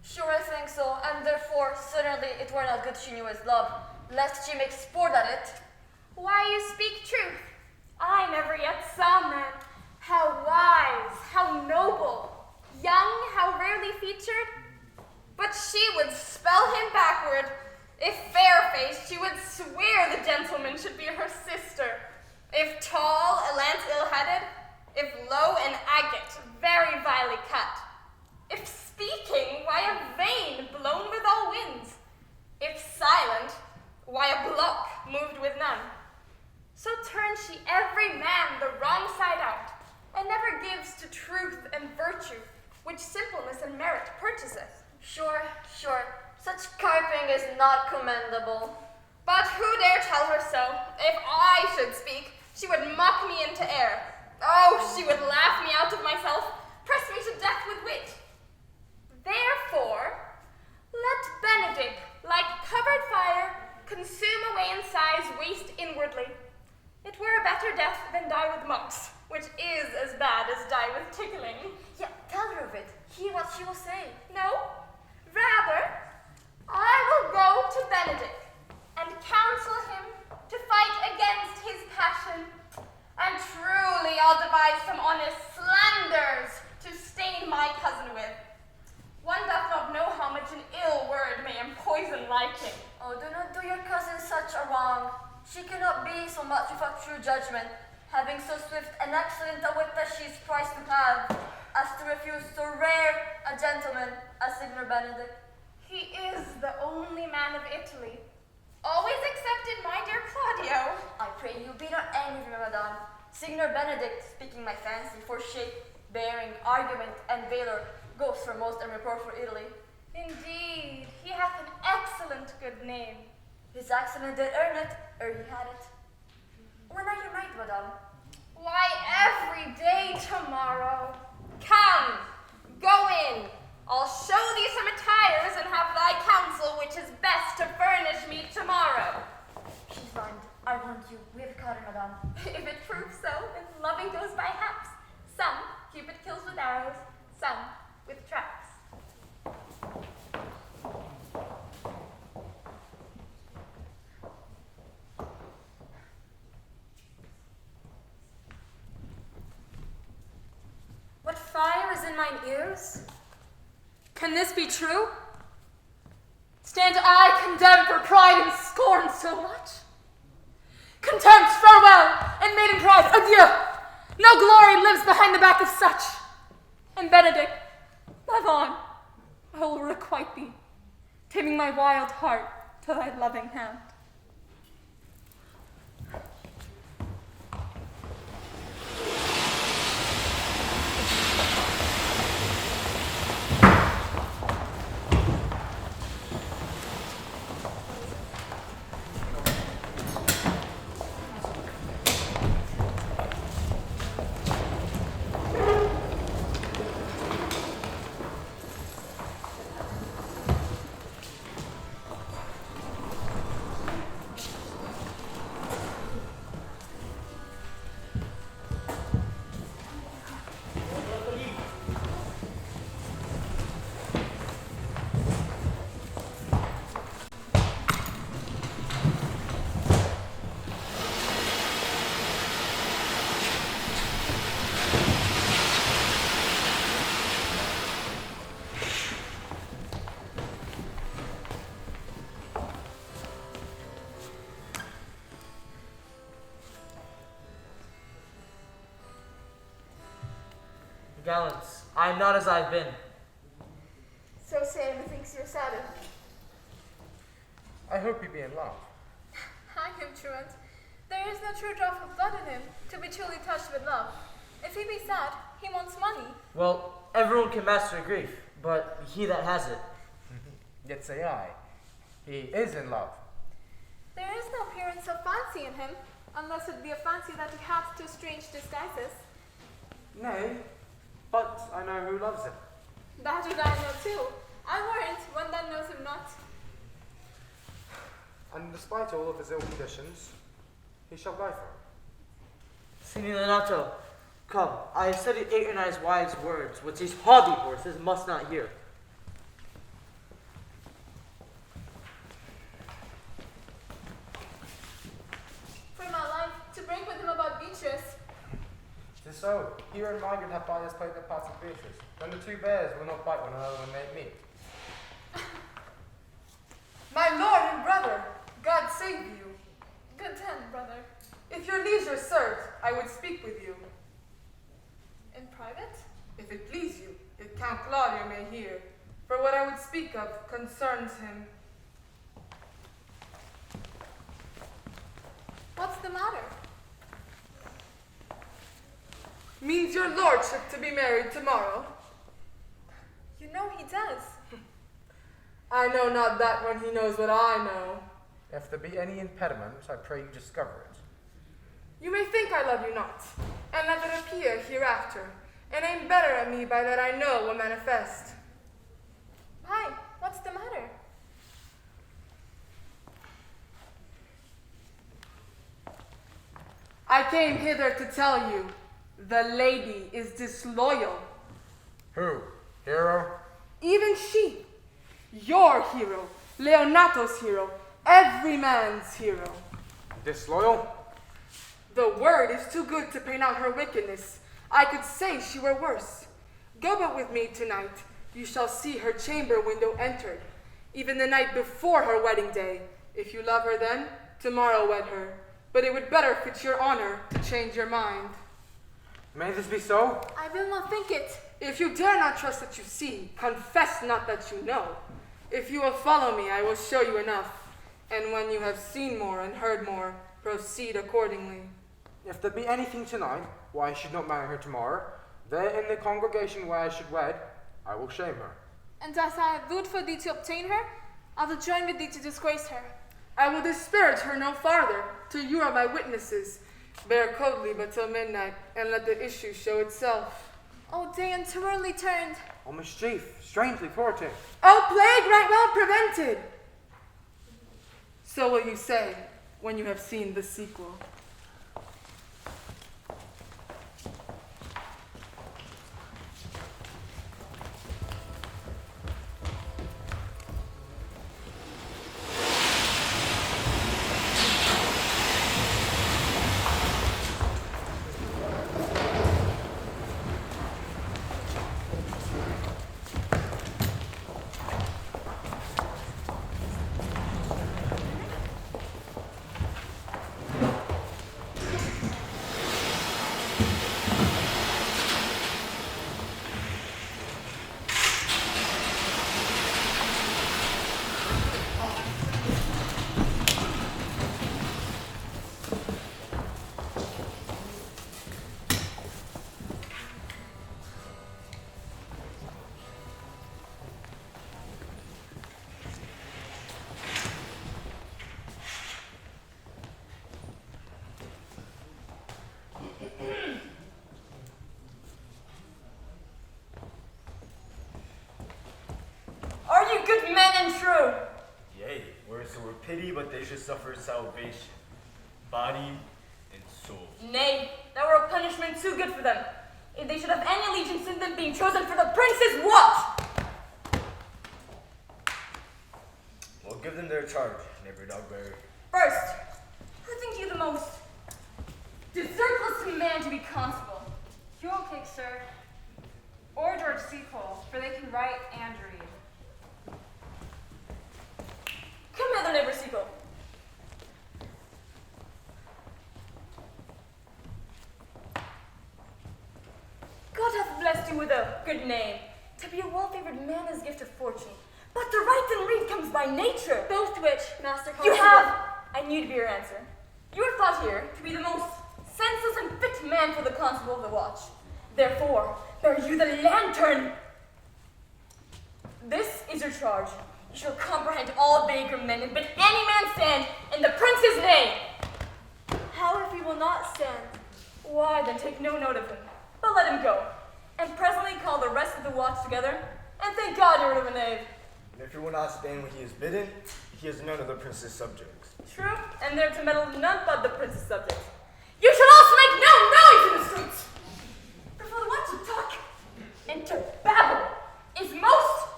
Sure, I think so, and therefore certainly it were not good she knew his love, lest she make sport at it. Why, you speak truth. I never yet saw man. How wise, how noble, young, how rarely featured. But she would spell him backward. If fair-faced, she would swear the gentleman should be her sister. If tall, a lance ill-headed. If low, an agate, very vilely cut. If speaking, why a vein blown with all winds. If silent, why a block moved with none. So turns she every man the wrong side out, and never gives to truth and virtue, which simpleness and merit purchaseth. Sure, such carping is not commendable. But who dare tell her so? If I should speak, she would mock me into air. Oh, she would laugh me out of myself, press me to death with wit. Therefore, let Benedick, like covered fire, consume away in size, waste inwardly. It were a better death than die with monks, which is as bad as die with tickling. Yeah, tell her of it. Hear what she will say. No, rather, I will go to Benedick and counsel him to fight against his passion. And truly I'll devise some honest slanders to stain my cousin with. One doth not know how much an ill word may empoison liking. Oh, do not do your cousin such a wrong. She cannot be so much of a true judgment, having so swift and excellent a wit that she is prized to have, as to refuse so rare a gentleman as Signor Benedick. He is the only man of Italy, always excepted my dear Claudio. I pray you be not angry with me, madame. Signor Benedick, speaking my fancy, for shape, bearing, argument, and valor, goes for most and report for Italy. Indeed, he hath an excellent good name. His excellent did earn it, ere he had it. When are you married, madame? Why, every day tomorrow. Come, go in. I'll show thee some attires and have thy counsel which is best to furnish me tomorrow. She's mind. I want you. We have caught her, madame. If it proves so, then loving goes by haps. Some Cupid kills with arrows, some with traps. What fire is in mine ears? Can this be true? Stand I condemned for pride and scorn so much? Contempt, farewell, and maiden pride, adieu! No glory lives behind the back of such. And Benedick, love on, I will requite thee, taming my wild heart to thy loving hand. Gallants, I am not as I have been. So Sam thinks you're sadder. I hope you be in love. Hang him, truant. There is no true drop of blood in him to be truly touched with love. If he be sad, he wants money. Well, everyone can master grief, but he that has it. Yet say I, he is in love. There is no appearance of fancy in him, unless it be a fancy that he hath to strange disguises. Nay, but I know who loves him. That would I know too. I warrant one that knows him not. And despite all of his ill conditions, he shall die for her. Signor Leonato, come, I have studied 8 or 9 wise words, which these hobby horses must not hear. For my life, to break with him about Beatrice. Tis so, Hero and Margaret have by us played their parts of Beatrice, then the two bears will not bite one another when they meet. My lord and brother, God save you. Good ten, brother. If your leisure served, I would speak with you. In private? If it please you, if Count Claudio may hear, for what I would speak of concerns him. What's the matter? Means your lordship to be married tomorrow? You know he does. I know not that when he knows what I know. If there be any impediment, I pray you discover it. You may think I love you not, and let it appear hereafter, and aim better at me by that I know will manifest. Why? What's the matter? I came hither to tell you, the lady is disloyal. Who? Hero? Even she, your hero, Leonato's hero, every man's hero. Disloyal? The word is too good to paint out her wickedness. I could say she were worse. Go but with me tonight. You shall see her chamber window entered, even the night before her wedding day. If you love her then, tomorrow wed her. But it would better fit your honor to change your mind. May this be so? I will not think it. If you dare not trust that you see, confess not that you know. If you will follow me, I will show you enough. And when you have seen more and heard more, proceed accordingly. If there be anything tonight, why I should not marry her tomorrow, there in the congregation where I should wed, I will shame her. And as I have vowed for thee to obtain her, I will join with thee to disgrace her. I will disparage her no farther, till you are my witnesses. Bear coldly but till midnight, and let the issue show itself. O day too early turned. O mischief, strangely portent. O plague right well prevented! So will you say, when you have seen the sequel. Are you good men and true? Yea, words who were pity, but they should suffer salvation, body and soul. Nay, that were a punishment too good for them. If they should have any allegiance in them being chosen for the prince's watch. Well, give them their charge, neighbor Dogberry. First, who think you the most desertless man to be constable? You will take, sir, or George Deceitful, for they can write and read. Come hither, neighbor Sequel. God hath blessed blessed you with a good name. To be a well-favored man is a gift of fortune. But to write and read comes by nature. Both which, Master You Constable. have. I knew to be your answer. You are thought here to be the most senseless and fit man for the constable of the watch. Therefore, bear you the lantern. This is your charge. You shall comprehend all vagrant men and bid any man stand in the prince's name. How if he will not stand? Why, then take no note of him, but let him go, and presently call the rest of the watch together, and thank God you're rid of a knave. And if he will not stand when he is bidden, he is none of the prince's subjects. True, and they're to meddle with none but the prince's subjects. You shall also make no noise in the streets! For the one to talk and to babble is most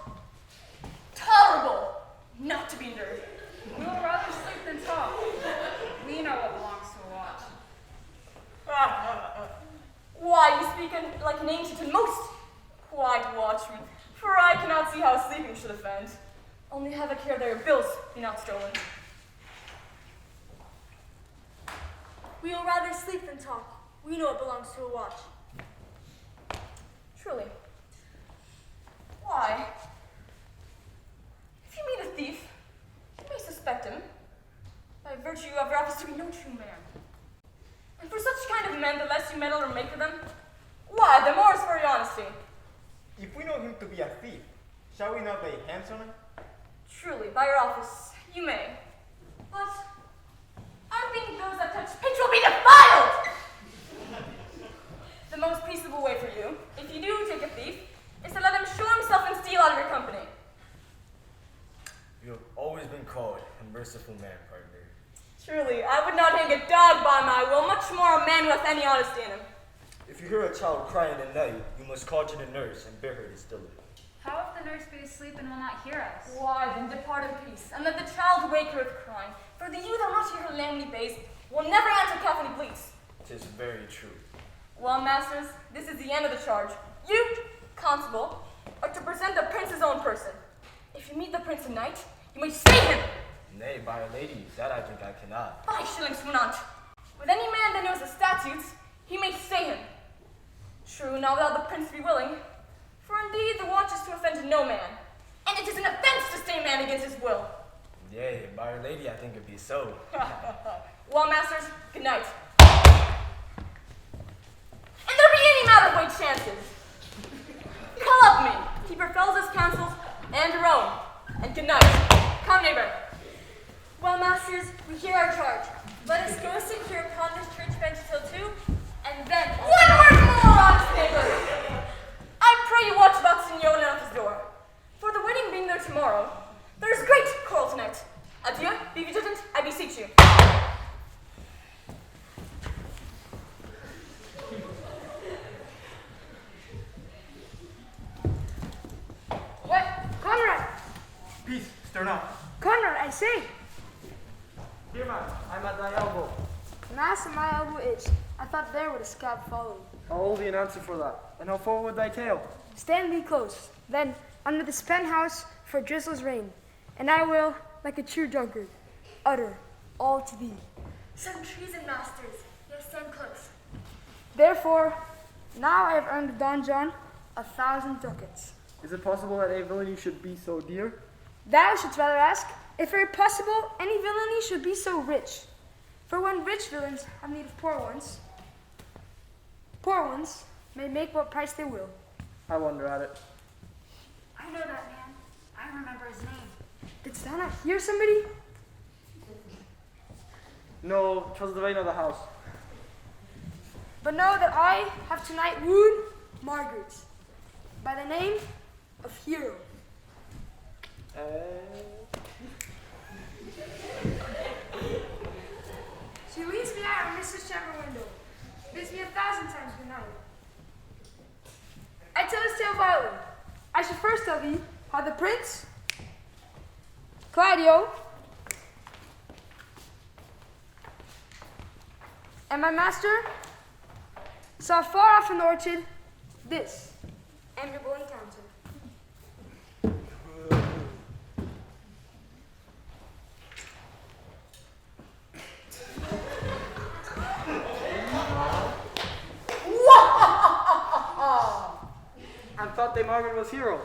tolerable, not to be endured. We will rather sleep than talk. We know what belongs to a watch. Why, you speak like an ancient and most quiet watchman, for I cannot see how sleeping should offend. Only have a care that your bills be not stolen. We will rather sleep than talk. We know it belongs to a watch. Truly. Why? If you meet a thief, you may suspect him, by virtue of your office, to be no true man. And for such kind of men, the less you meddle or make of them, why, the more is for your honesty. If we know him to be a thief, shall we not lay hands on him? Truly, by your office, you may. But I think those that touch pitch will be defiled! The most peaceable way for you, if you do take a thief, is to let him show himself and steal out of your company. You have always been called a merciful man, partner. Truly, I would not hang a dog by my will, much more a man with any honesty in him. If you hear a child crying at night, you must call to the nurse and bid her to still it. How if the nurse be asleep and will not hear us? Why, then depart in peace, and let the child wake her with crying. For the youth that not hear her lambly bays will never answer Catholic bleats. 'Tis very true. Well, masters, this is the end of the charge. You, constable, are to present the prince's own person. If you meet the prince tonight, you may slay him! Nay, by Our Lady, that I think I cannot. 5 shillings for not. With any man that knows the statutes, he may slay him. True, not without the prince be willing, for indeed the watch is to offend no man, and it is an offense to stay a man against his will. Yea, by Our Lady, I think it be so. Well, masters, good night. And there be any matter of way chances, call up me, keep your fellows' counsels and your own, and good night. Come, neighbor. Well, masters, we hear our charge. Let us go sit here upon this church bench till 2, and then... One word more, honest neighbor! I pray you watch about Signor at his door. For the wedding being there tomorrow, there is great quarrel tonight. Adieu, be vigilant, I beseech you. What? Conrad! Peace, stir not. Conrad, I say! Here, man, I'm at thy elbow. Mass and my elbow itched. I thought there would a scab follow. I'll hold thee an answer for that. And how forward thy tale? Stand thee close. Then, under this penthouse for drizzle's rain, and I will, like a true drunkard, utter all to thee. Some treason, masters. Yes, stand close. Therefore, now I have earned of Don John 1,000 ducats. Is it possible that a villainy should be so dear? Thou shouldst rather ask, if it were possible any villainy should be so rich. For when rich villains have need of poor ones may make what price they will. I wonder at it. I know that man. I remember his name. Didst thou not hear somebody? No, 'twas the vein of the house. But know that I have tonight wooed Margaret by the name of Hero. She leads me out of Mrs. Chamber window, bids me 1,000 times good night. I tell this tale violently. I should first tell thee how the prince, Claudio, and my master saw far off in the orchard this amiable encounter. thought they Margaret was Hero.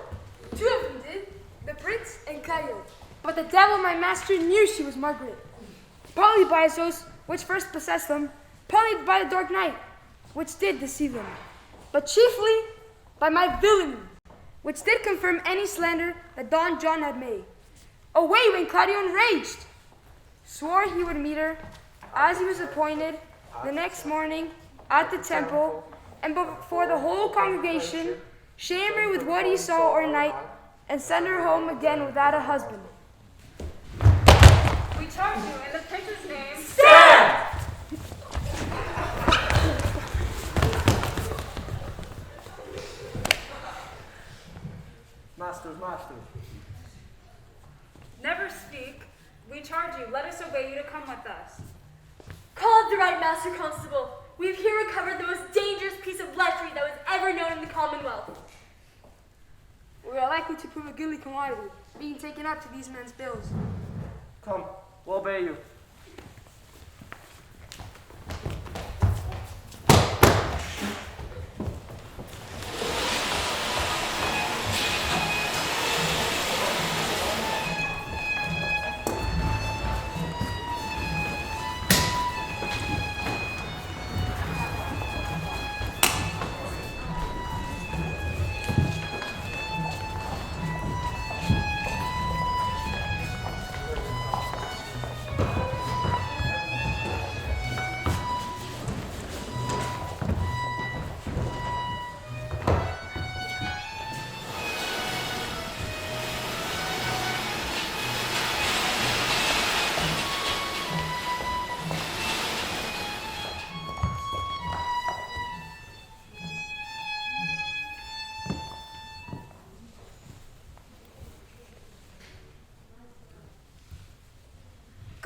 Two of them did, the prince and Claudio. But the devil, my master, knew she was Margaret. Partly by his oaths, which first possessed them, partly by the dark night, which did deceive them. But chiefly by my villainy, which did confirm any slander that Don John had made. Away went Claudio enraged, swore he would meet her, as he was appointed, the next morning at the temple, and before the whole congregation, shame her with what he saw or night, and send her home again without a husband. We charge you in the prince's name. Stand! Masters. Never speak. We charge you. Let us obey you to come with us. Call the right Master Constable. We have here recovered the most dangerous piece of lechery that was ever known in the Commonwealth. We are likely to prove a goodly commodity, being taken up to these men's bills. Come, we'll obey you.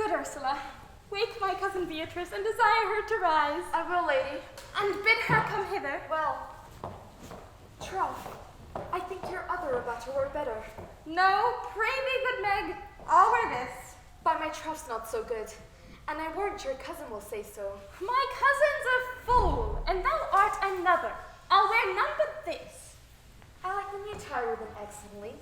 Ursula, wake my cousin Beatrice and desire her to rise. I will, lady. And bid her come hither. Well, troth, I think your other better were better. No, pray me, good Meg. I'll wear this. By my troth's not so good, and I warrant your cousin will say so. My cousin's a fool, and thou art another. I'll wear none but this. I like when you attire them excellently.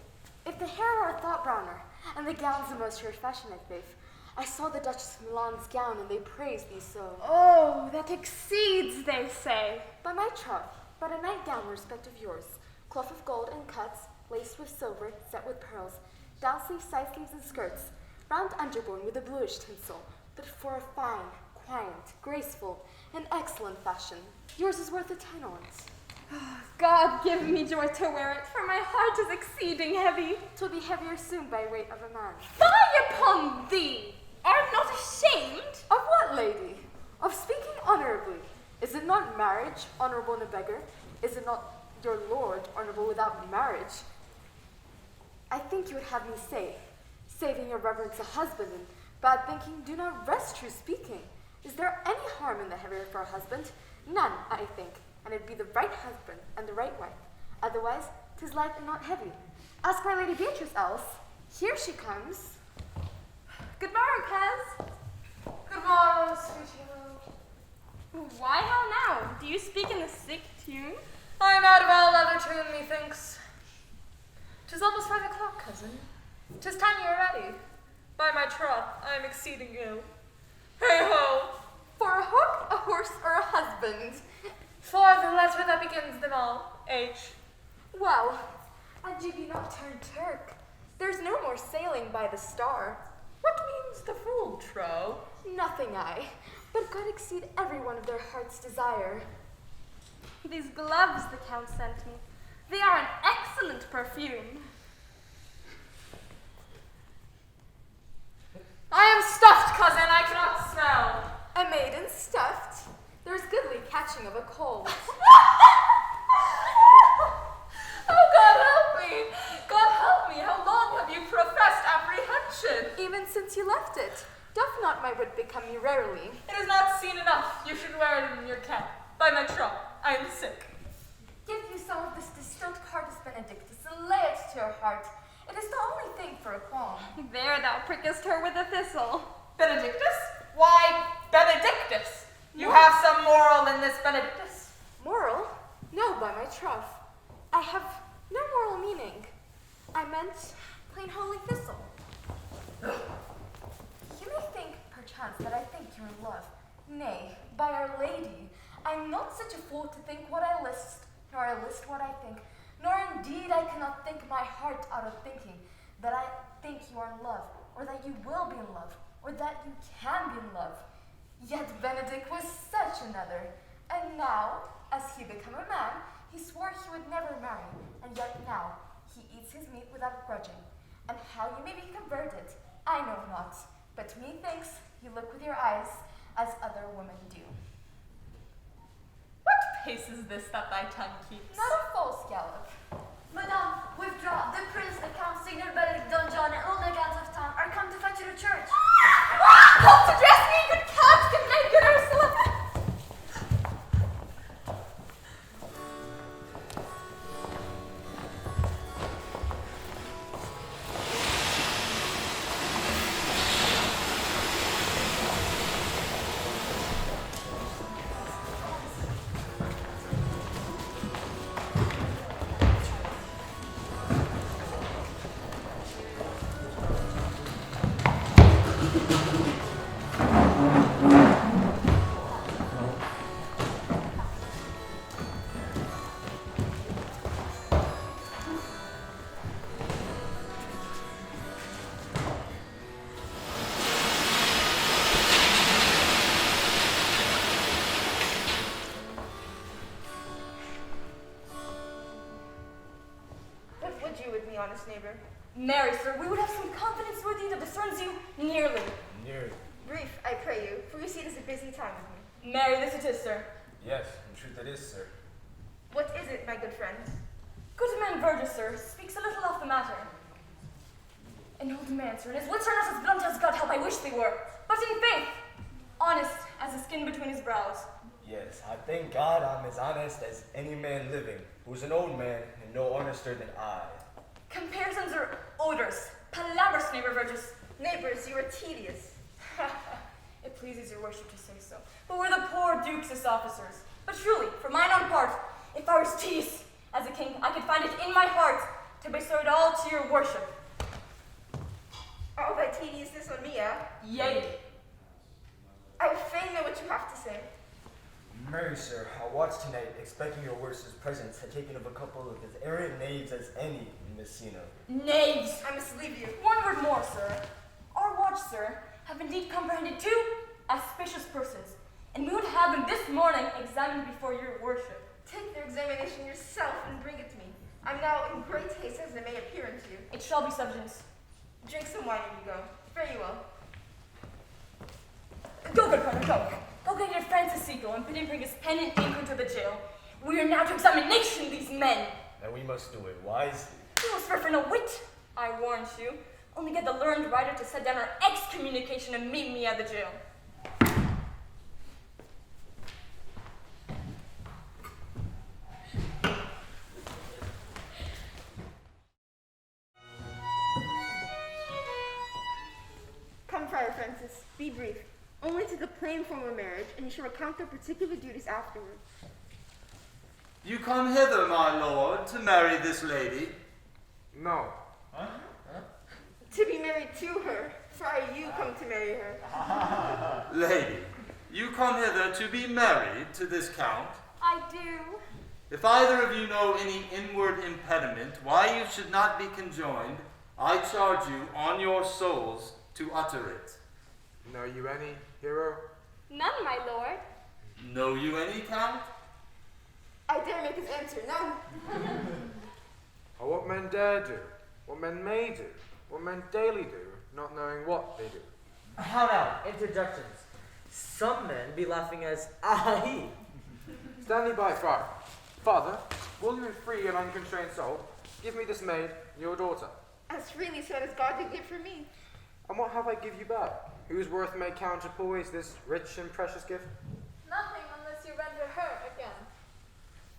If the hair were a thought browner, and the gown's the most short fashion, I faith. I saw the Duchess of Milan's gown, and they praised thee so. Oh, that exceeds, they say. By my troth, but a nightgown in respect of yours, cloth of gold and cuts, laced with silver, set with pearls, down sleeves, side sleeves, and skirts, round underbone with a bluish tinsel, but for a fine, quiet, graceful, and excellent fashion. Yours is worth a 10 ounce. God give me joy to wear it, for my heart is exceeding heavy. 'Twill be heavier soon by weight of a man. Fie upon thee! Art not ashamed? Of what, lady? Of speaking honorably. Is it not marriage honorable in a beggar? Is it not your lord honorable without marriage? I think you would have me say, saving your reverence a husband, and bad thinking do not rest true speaking. Is there any harm in the heavier for a husband? None, I think, and it'd be the right husband and the right wife. Otherwise, 'tis light and not heavy. Ask my Lady Beatrice else. Here she comes. Good morrow, Kaz. Good morrow, sweet hero. Why, how now? Do you speak in the sick tune? I am out of all other tune, methinks. 'Tis almost 5 o'clock, cousin. 'Tis time you were ready. By my troth, I am exceeding ill. Hey-ho! For a hook, a horse, or a husband? For the letter that begins them all, H. Well, and you be not turned Turk. There's no more sailing by the star. What means the fool, trow? Nothing I, but God exceed every one of their heart's desire. These gloves the Count sent me, they are an excellent perfume. I am stuffed, cousin, I cannot smell. A maiden stuffed? There's goodly catching of a cold. Oh, God help me! God help me! How long have you professed apprehension? Even since you left it. Doth not my wit become me rarely? It is not seen enough. You should wear it in your cap. By my troth, I am sick. Give you some of this distilled cardus benedictus and lay it to your heart. It is the only thing for a qualm. There thou prickest her with a thistle. Benedictus? Why, Benedictus? You have some moral in this Benedictus. Moral? No, by my troth. I have foul meaning. I meant plain holy thistle. You may think, perchance, that I think you're in love. Nay, by Our Lady, I'm not such a fool to think what I list, nor I list what I think, nor indeed I cannot think my heart out of thinking that I think you are in love, or that you will be in love, or that you can be in love. Yet Benedick was such another, and now, as he become a man, he swore he would never marry, and yet now he eats his meat without grudging. And how you may be converted, I know not, but methinks you look with your eyes as other women do. What pace is this that thy tongue keeps? Not a false gallop. Madame, withdraw. The prince, the count, Signor Benedick, Don John, and all the gals of town are come to fetch you to church. Come to dress me, good count, good night, good Ursula. Honest neighbor. Marry, sir, we would have some confidence with you that discerns you nearly. Nearly. Brief, I pray you, for you see it is a busy time with me. Marry, this it is, sir. Yes, in truth it is, sir. What is it, my good friend? Good man Verges, sir, speaks a little off the matter. An old man, sir, and his wits are not as blunt as God help I wish they were, but in faith, honest as the skin between his brows. Yes, I thank God I'm as honest as any man living, who's an old man and no honester than I. Comparisons are odors. Palabras, neighbor Verges. Neighbors, you are tedious. It pleases your worship to say so. But we're the poor duke's officers. But truly, for mine own part, if I was tedious as a king, I could find it in my heart to bestow it all to your worship. All thy tediousness on me, Yea. I would fain know what you have to say. Marry, sir, I watched tonight, expecting your worship's presence had taken of a couple of as arrant knaves as any in Messina. Knaves! I must leave you. One word more, sir. Our watch, sir, have indeed comprehended two auspicious persons, and we would have them this morning examined before your worship. Take their examination yourself and bring it to me. I'm now in great haste as it may appear unto you. It shall be substance. Drink some wine and you go. Fare you well. Go, good brother, go. Go get your Francisco and bid him bring his pen and ink into the jail. We are now to examination these men. And we must do it wisely. You must spare for no wit, I warrant you. Only get the learned writer to set down our excommunication and meet me at the jail. Come, Friar Francis, be brief. Only to the plain form of marriage, and you shall recount their particular duties afterwards. You come hither, my lord, to marry this lady? No. Huh? To be married to her. Friar, you come to marry her. Lady, you come hither to be married to this count? I do. If either of you know any inward impediment why you should not be conjoined, I charge you on your souls to utter it. Know you any, Hero? None, my lord. Know you any, Count? I dare make his answer, none. Or what men dare do, what men may do, what men daily do, not knowing what they do. How now? Interjections. Some men be laughing as ahi. Stand thee by, Friar. Father, will you in free and unconstrained soul give me this maid, your daughter? As freely said as God did give for me. And what have I give you back? Whose worth may counterpoise this rich and precious gift? Nothing unless you render her again.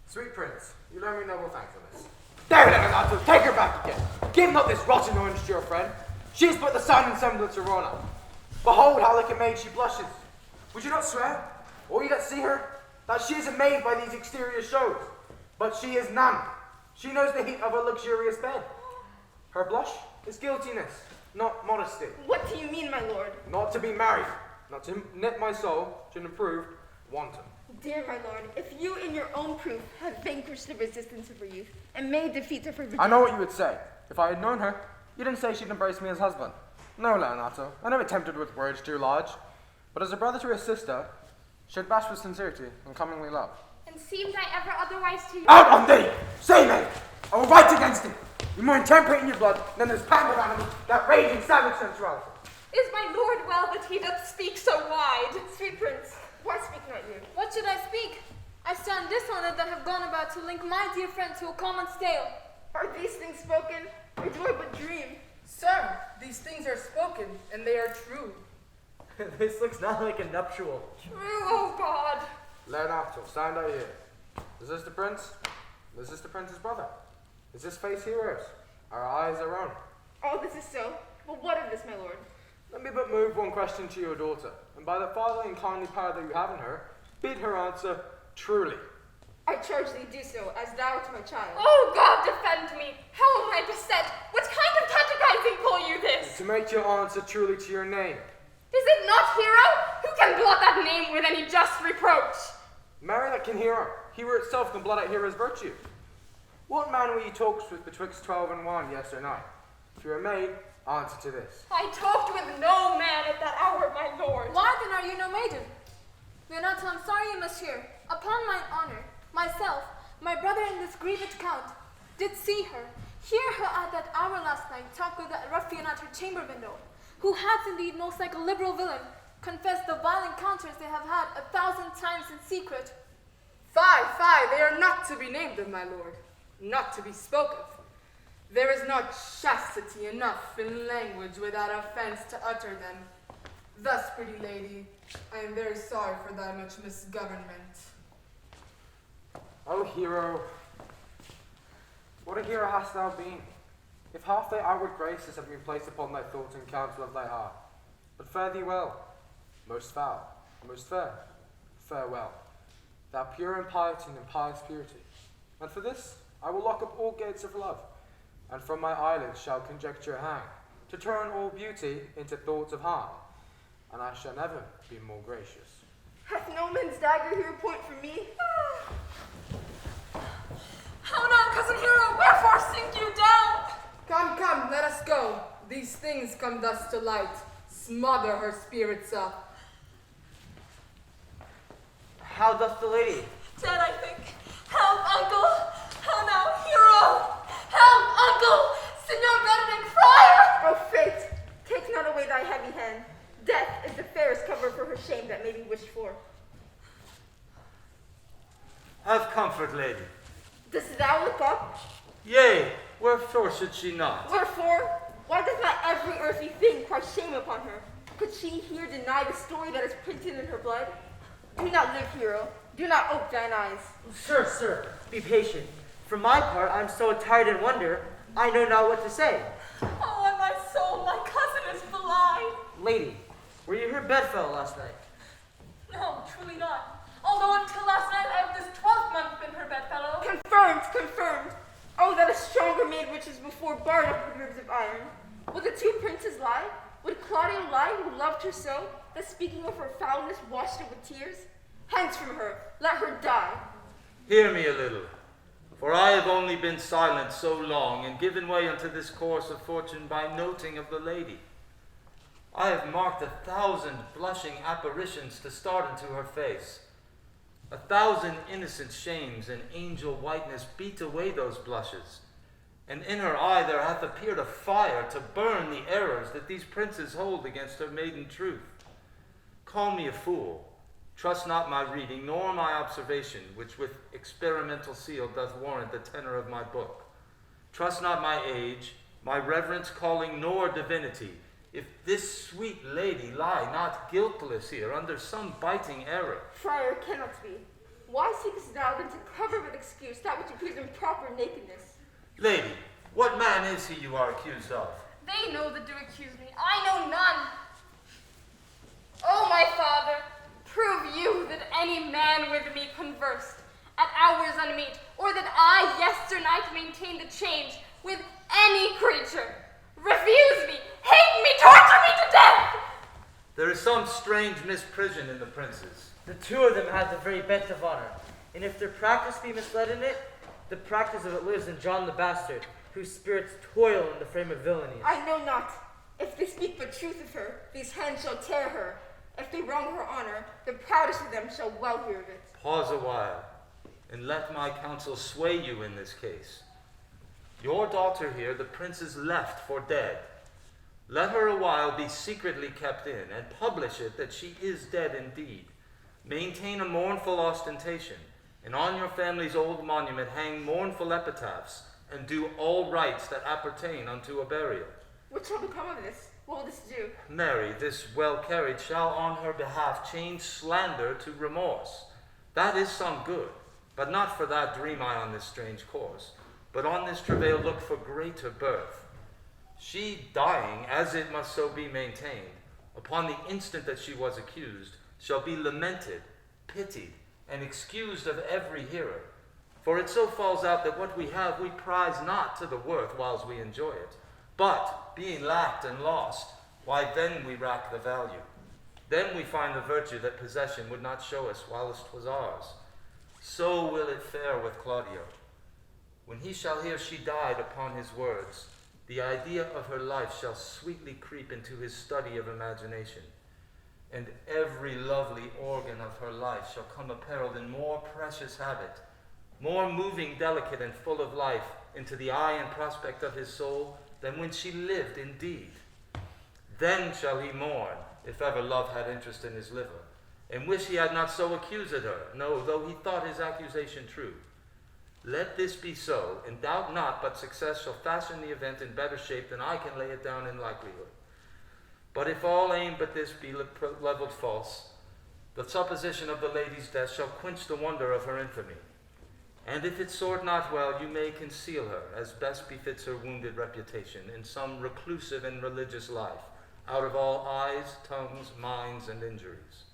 Sweet prince, you learn me noble thankfulness. There, Leonardo, take her back again. Give not this rotten orange to your friend. She is but the son and semblance of Rona. Behold how like a maid she blushes. Would you not swear, all you that see her, that she is a maid by these exterior shows? But she is none. She knows the heat of a luxurious bed. Her blush is guiltiness, not modesty. What do you mean, my lord? Not to be married, not to knit my soul to an improved wanton. Dear my lord, if you in your own proof have vanquished the resistance of her youth and made defeat of her virginity. I know what you would say. If I had known her, you didn't say she'd embrace me as husband. No, Leonato, I never tempted with words too large. But as a brother to her sister, should bash with sincerity and comingly love. And seemed I ever otherwise to you? Out on thee! Say me! I will fight against it! You're more intemperate in your blood than this pampered animal, that raging savage sensuality. Is my lord well that he doth speak so wide? Sweet prince, why speak not you? What should I speak? I stand dishonored that have gone about to link my dear friend to a common stale. Are these things spoken, or do I but dream? Sir, these things are spoken, and they are true. This looks not like a nuptial. True, oh God. Leonato, stand out here. Is this the prince? Is this the prince's brother? Is this face hero's? Our eyes are own. All this is so, but what of this, my lord? Let me but move one question to your daughter, and by the fatherly and kindly power that you have in her, bid her answer truly. I charge thee do so, as thou art my child. Oh God, defend me. How am I beset? What kind of catechizing call you this? To make your answer truly to your name. Is it not Hero? Who can blot that name with any just reproach? Marry that can Hero. Hero itself can blot out Hero's virtue. What man were you talked with betwixt 12 and 1, yes or no? If you're a maid, answer to this. I talked with no man at that hour, my lord. Why then are you no maiden? Leonato, I'm sorry you must hear. Upon mine honor, myself, my brother and this grieved count, did see her, hear her at that hour last night talk with that ruffian at her chamber window, who hath indeed most like a liberal villain, confessed the vile encounters they have had 1,000 times in secret. Fie, they are not to be named of my lord, not to be spoke of. There is not chastity enough in language without offense to utter them. Thus, pretty lady, I am very sorry for thy much misgovernment. O Hero, what a hero hast thou been, if half thy outward graces have been placed upon thy thought and counsel of thy heart. But fare thee well, most foul, most fair, farewell, thou pure in piety and in pious purity. And for this I will lock up all gates of love, and from my eyelids shall conjecture hang, to turn all beauty into thoughts of harm, and I shall never be more gracious. Hath no man's dagger here point for me? How now, cousin Hero, wherefore sink you down? Come, let us go. These things come thus to light. Smother her spirits up. How doth the lady? Dead, I think. Help, uncle. How now, Hero? Help, uncle. Signor Benedick, friar. O fate, take not away thy heavy hand. Death is the fairest cover for her shame that may be wished for. Have comfort, lady. Dost thou look up? Yea, wherefore should she not? Wherefore? Why does not every earthly thing cry shame upon her? Could she here deny the story that is printed in her blood? Do not live, Hero. Do not ope thine eyes. Sir, be patient. For my part, I am so attired in wonder, I know not what to say. Oh, on my soul, my cousin is blind. Lady, were you her bedfellow last night? No, truly not. Although until last night I have this 12th month been her bedfellow. Confirmed. Oh, that a stronger maid which is before barred up with ribs of iron. Would the two princes lie? Would Claudio lie who loved her so, that speaking of her foulness washed it with tears? Hence from her, let her die. Hear me a little, for I have only been silent so long and given way unto this course of fortune by noting of the lady. I have marked 1,000 blushing apparitions to start into her face. 1,000 innocent shames and angel whiteness beat away those blushes, and in her eye there hath appeared a fire to burn the errors that these princes hold against her maiden truth. Call me a fool, trust not my reading, nor my observation, which with experimental seal doth warrant the tenor of my book. Trust not my age, my reverence, calling, nor divinity, if this sweet lady lie not guiltless here under some biting error. Friar cannot be. Why seekest thou then to cover with excuse that which appears in proper nakedness? Lady, what man is he you are accused of? They know that do accuse me. I know none. Oh, my father, prove you that any man with me conversed, at hours unmeet, or that I yesternight maintained the change with any creature. Refuse me, hate me, torture me to death! There is some strange misprision in the princes. The two of them have the very bent of honor, and if their practice be misled in it, the practice of it lives in John the Bastard, whose spirits toil in the frame of villainy. I know not. If they speak but truth of her, these hands shall tear her. If they wrong her honor, the proudest of them shall well hear of it. Pause a while, and let my counsel sway you in this case. Your daughter here the princes left for dead. Let her a while be secretly kept in, and publish it that she is dead indeed. Maintain a mournful ostentation, and on your family's old monument hang mournful epitaphs, and do all rites that appertain unto a burial. What shall become of this? What will this do? Mary, this well carried, shall on her behalf change slander to remorse. That is some good, but not for that dream I on this strange course, but on this travail look for greater birth. She dying, as it must so be maintained, upon the instant that she was accused, shall be lamented, pitied, and excused of every hearer. For it so falls out that what we have we prize not to the worth whiles we enjoy it, but, being lacked and lost, why then we rack the value. Then we find the virtue that possession would not show us whilst 'twas ours. So will it fare with Claudio. When he shall hear she died upon his words, the idea of her life shall sweetly creep into his study of imagination, and every lovely organ of her life shall come apparelled in more precious habit, more moving, delicate, and full of life into the eye and prospect of his soul than when she lived indeed. Then shall he mourn, if ever love had interest in his liver, and wish he had not so accused her, no, though he thought his accusation true. Let this be so, and doubt not but success shall fashion the event in better shape than I can lay it down in likelihood. But if all aim but this be levelled false, the supposition of the lady's death shall quench the wonder of her infamy. And if it sort not well, you may conceal her, as best befits her wounded reputation, in some reclusive and religious life, out of all eyes, tongues, minds, and injuries.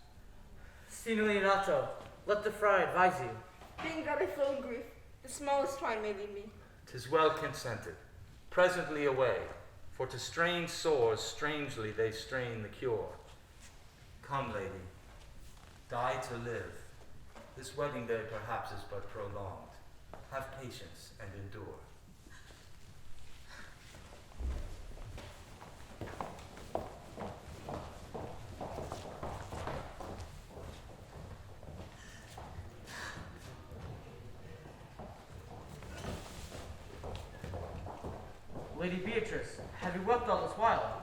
Signor Leonato, let the friar advise you. Being that I flow in grief, the smallest twine may lead me. 'Tis well consented. Presently away, for to strange sores strangely they strain the cure. Come, lady, die to live. This wedding day perhaps is but prolonged. Have patience and endure. Lady Beatrice, have you wept all this while?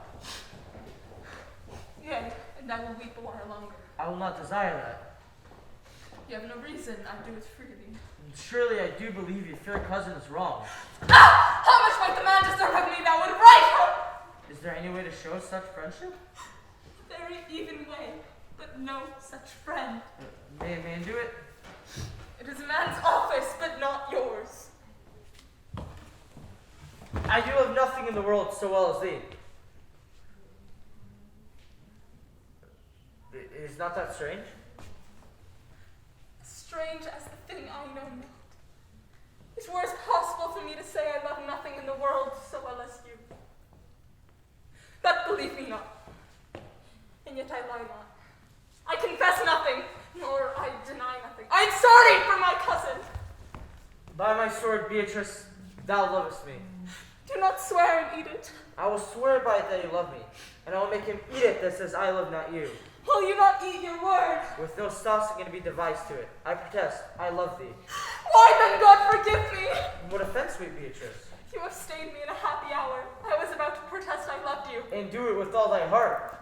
Yea, and I will weep a while longer. I will not desire that. You have no reason, I do it freely. Surely I do believe your fair cousin is wrong. Ah! How much might the man deserve of me that would right her? Is there any way to show such friendship? A very even way, but no such friend. May a man do it? It is a man's office, but not yours. I do love nothing in the world so well as thee. Is not that strange? Strange as the thing I know not. It were as possible for me to say I love nothing in the world so well as you. But believe me not, and yet I lie not. I confess nothing, nor I deny nothing. I am sorry for my cousin. By my sword, Beatrice, thou lovest me. Do not swear and eat it. I will swear by it that you love me, and I will make him eat it that says I love not you. Will you not eat your word? With no sauce going to be devised to it. I protest, I love thee. Why then, God forgive me? What offense, sweet Beatrice? You have stayed me in a happy hour. I was about to protest I loved you. And do it with all thy heart.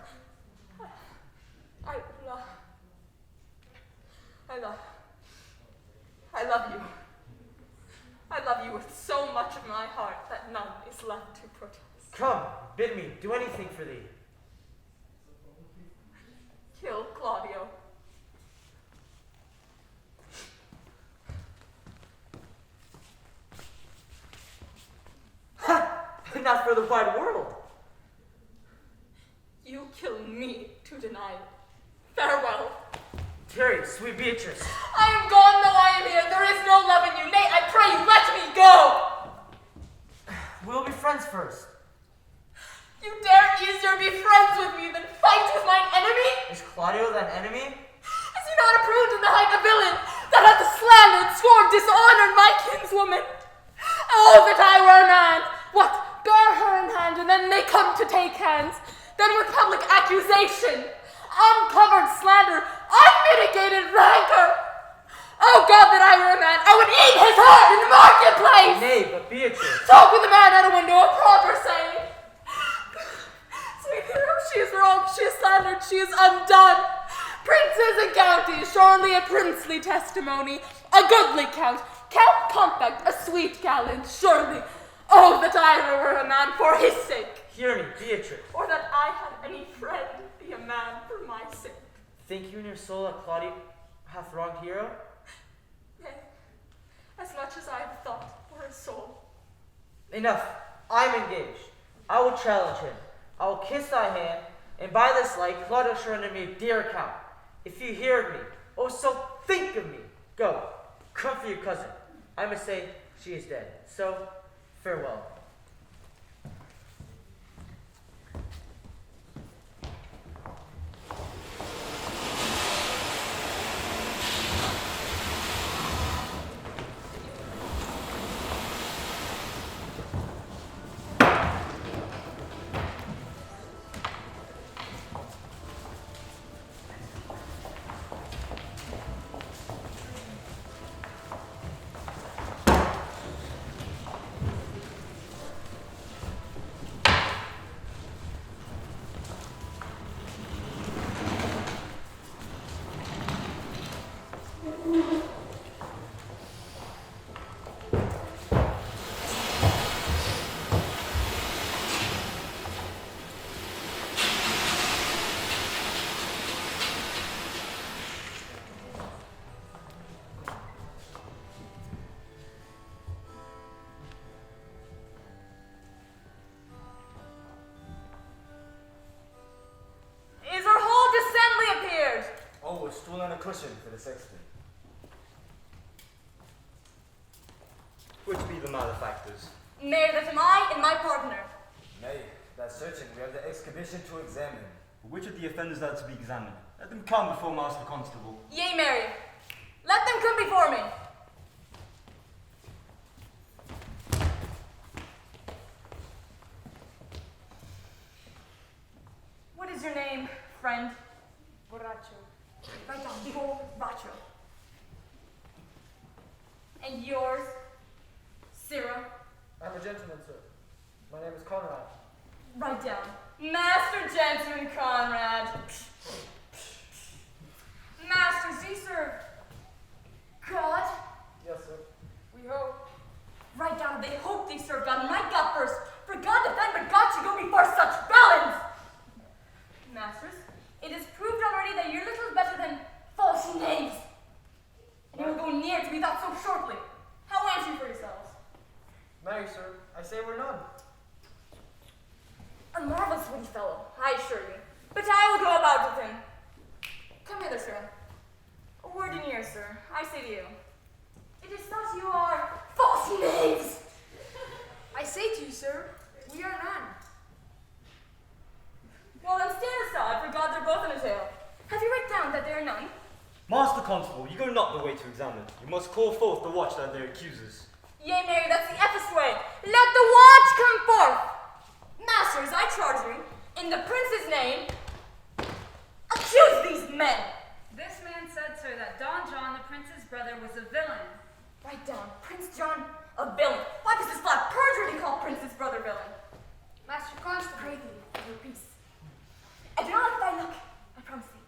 I love you. I love you with so much of my heart that none is left to protest. Come, bid me do anything for thee. Kill Claudio. Ha! Not for the wide world. You kill me to deny it. Farewell. Tarry, sweet Beatrice. I am gone though I am here. There is no love in you. Nay, I pray you, let me go. We'll be friends first. You dare easier be friends with me than fight with mine enemy? Is Claudio thine enemy? Is he not approved in the height a villain that hath slandered, scorned, dishonored my kinswoman? Oh, that I were a man! What, bear her in hand, and then they come to take hands? Then with public accusation, uncovered slander, unmitigated rancor. Oh God, that I were a man, I would eat his heart in the marketplace! Nay, but Beatrice. Talk with a man at a window, a proper saying. Sweet hero, she is wrong, she is slandered, she is undone. Princes and counties, surely a princely testimony, a goodly count, Count Compact, a sweet gallant, surely. Oh, that I were a man for his sake. Hear me, Beatrice. Or that I had any friend be a man for my sake. Think you in your soul that Claudio hath wronged Hero? Nay, as much as I have thought for his soul. Enough. I'm engaged. I will challenge him. I will kiss thy hand, and by this light Claudio shall render me a dear account. If you hear of me, oh, so think of me. Go, come for your cousin. I must say she is dead. So, farewell. Stool and a cushion for the sexton. Which be the malefactors? Nay, that am I and my partner. Nay, that searching we have the exhibition to examine. Which of the offenders are to be examined? Let them come before Master Constable. Yea, Mary. Let them come before me. What is your name, friend? Borracho. Write down, Borracho. And yours, Sarah? I'm a gentleman, sir. My name is Conrad. Write down. Master Gentleman Conrad. Masters, do you serve God? Yes, sir. We hope. Write down, they hope they serve God. My God first. For God defend, but God should go before such felons. Masters, it is proved already that you're little better than false knaves. And you will go near to be thought so shortly. How answer you for yourselves? Nay, sir, I say we're none. A marvelous witty fellow, I assure you. But I will go about with him. Come hither, sir. A word in ear, sir. I say to you. It is thought you are false knaves. I say to you, sir, we are none. Well, then stand aside, for God they're both in a tale. Have you written down that they are none? Master Constable, you go not the way to examine. You must call forth the watch that their accusers. Yea, Mary, that's the epic way. Let the watch come forth. Masters, I charge you, in the prince's name, accuse these men. This man said, sir, that Don John, the prince's brother, was a villain. Write down, Prince John, a villain. Why does this flat perjury call prince's brother villain? Master Constable, pray thee, for your peace. I do not like thy look, I promise thee.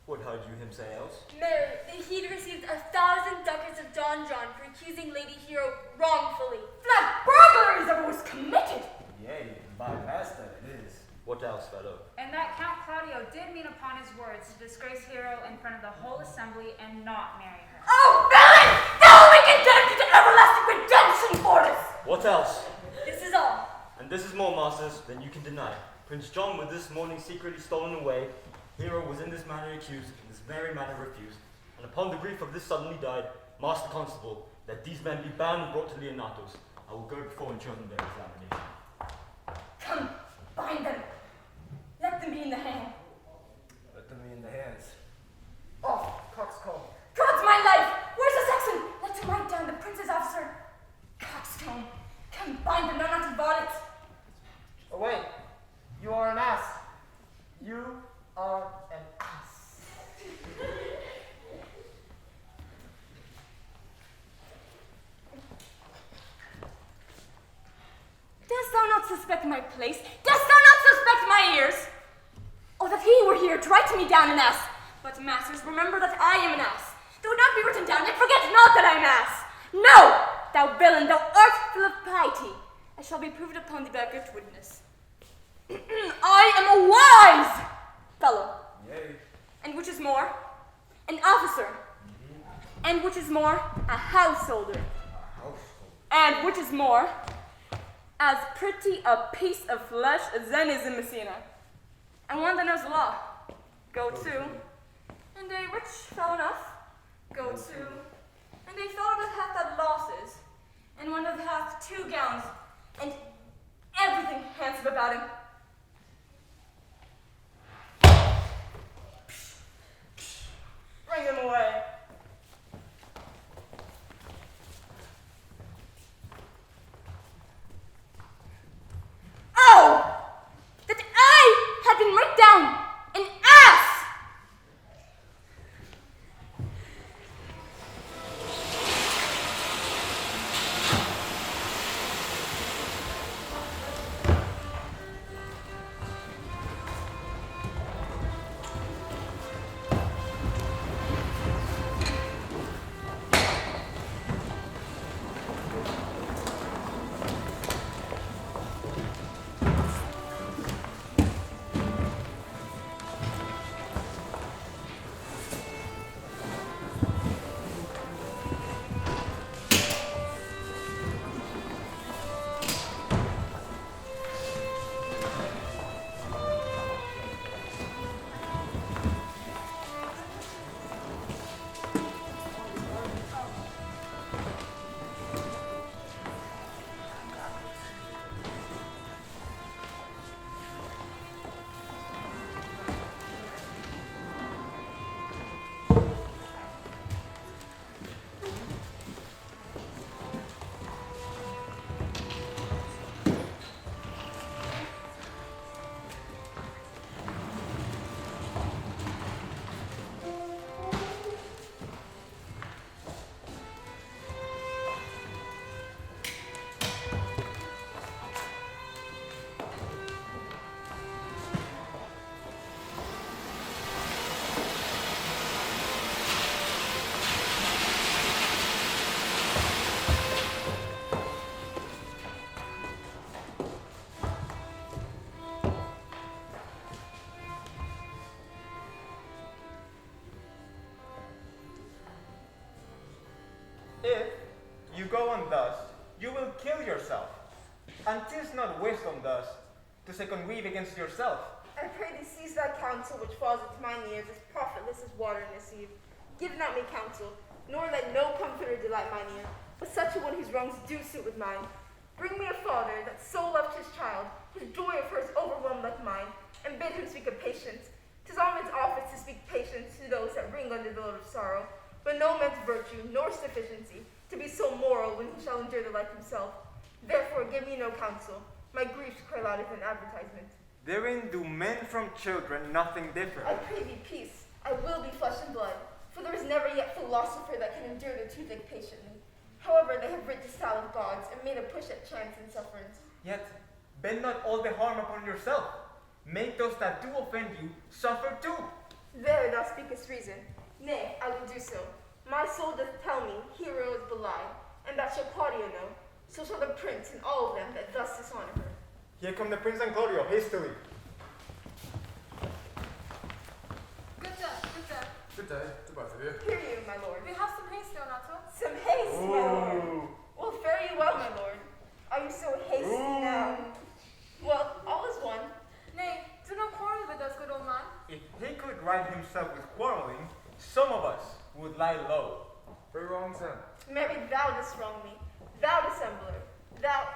What heard you him say else? Mary, that he'd received 1,000 ducats of Don John for accusing Lady Hero wrongfully. Flat burglaries ever was committed. Yea, by master it is. What else, fellow? And that Count Claudio did mean upon his words to disgrace Hero in front of the whole assembly and not marry her. Oh, villain! Thou will be condemned to everlasting redemption for this! What else? This is all. And this is more, masters, than you can deny. Prince John was this morning secretly stolen away, Hero was in this manner accused, in this very manner refused, and upon the grief of this suddenly died, Master Constable, that these men be bound and brought to Leonatos. I will go before and show them their examination. Come, bind them. Let them be in the hand. Let them be in the hands. Off, coxcomb. God's my life! Where's the Saxon? Let him write down the prince's officer. Coxcomb, come bind them, not about it. Oh, wait. You are an ass. You are an ass. Dost thou not suspect my place? Dost thou not suspect my ears? Oh, that he were here to write me down an ass. But, masters, remember that I am an ass. Though it not be written down, yet forget not that I am ass. No, thou villain, thou art full of piety. I shall be proved upon the beggar's witness. I am a wise fellow. Yea. And which is more, an officer. And which is more, a householder. And which is more, as pretty a piece of flesh as any is in Messina. And one that knows the law. Go to. And a rich fellow enough. Go to. And a fellow that hath had losses. And one that hath 2 gowns. And everything handsome about him. Bring him away. Oh! That I had been written down an ass! If you go on thus, you will kill yourself. And 'tis not wisdom thus to second weave against yourself. I pray thee cease thy counsel which falls into mine ears as profitless as water in the sea. Give not me counsel, nor let no comforter delight mine ear, but such a one whose wrongs do suit with mine. Bring me a father that so loved his child, his joy of hers overwhelmed like mine, and bid him speak of patience. 'Tis all men's office to speak patience to those that wring under the load of sorrow, but no man's virtue nor sufficiency to be so moral when he shall endure the like himself. Therefore give me no counsel, my griefs cry louder than advertisement. Therein do men from children nothing differ. I pray thee peace, I will be flesh and blood, for there is never yet philosopher that can endure the toothache patiently. However, they have writ the style of gods and made a push at chance and sufferance. Yet bend not all the harm upon yourself. Make those that do offend you suffer too. There thou speakest reason. Nay, I will do so. My soul doth tell me Hero is belied, and that shall Claudio know. So shall the prince and all of them that thus dishonor her. Here come the prince and Claudio hastily. Good day, good day. Good day to both of you. Hear you, my lord. We have some haste, Leonato. Some haste, my lord. Well, fare you well, my lord. Are you so hasty now? Well, all is one. Nay, do not quarrel with us, good old man. If he could lie low. Very wrong, son. Mary, thou didst wrong me. Thou dissembler. Thou...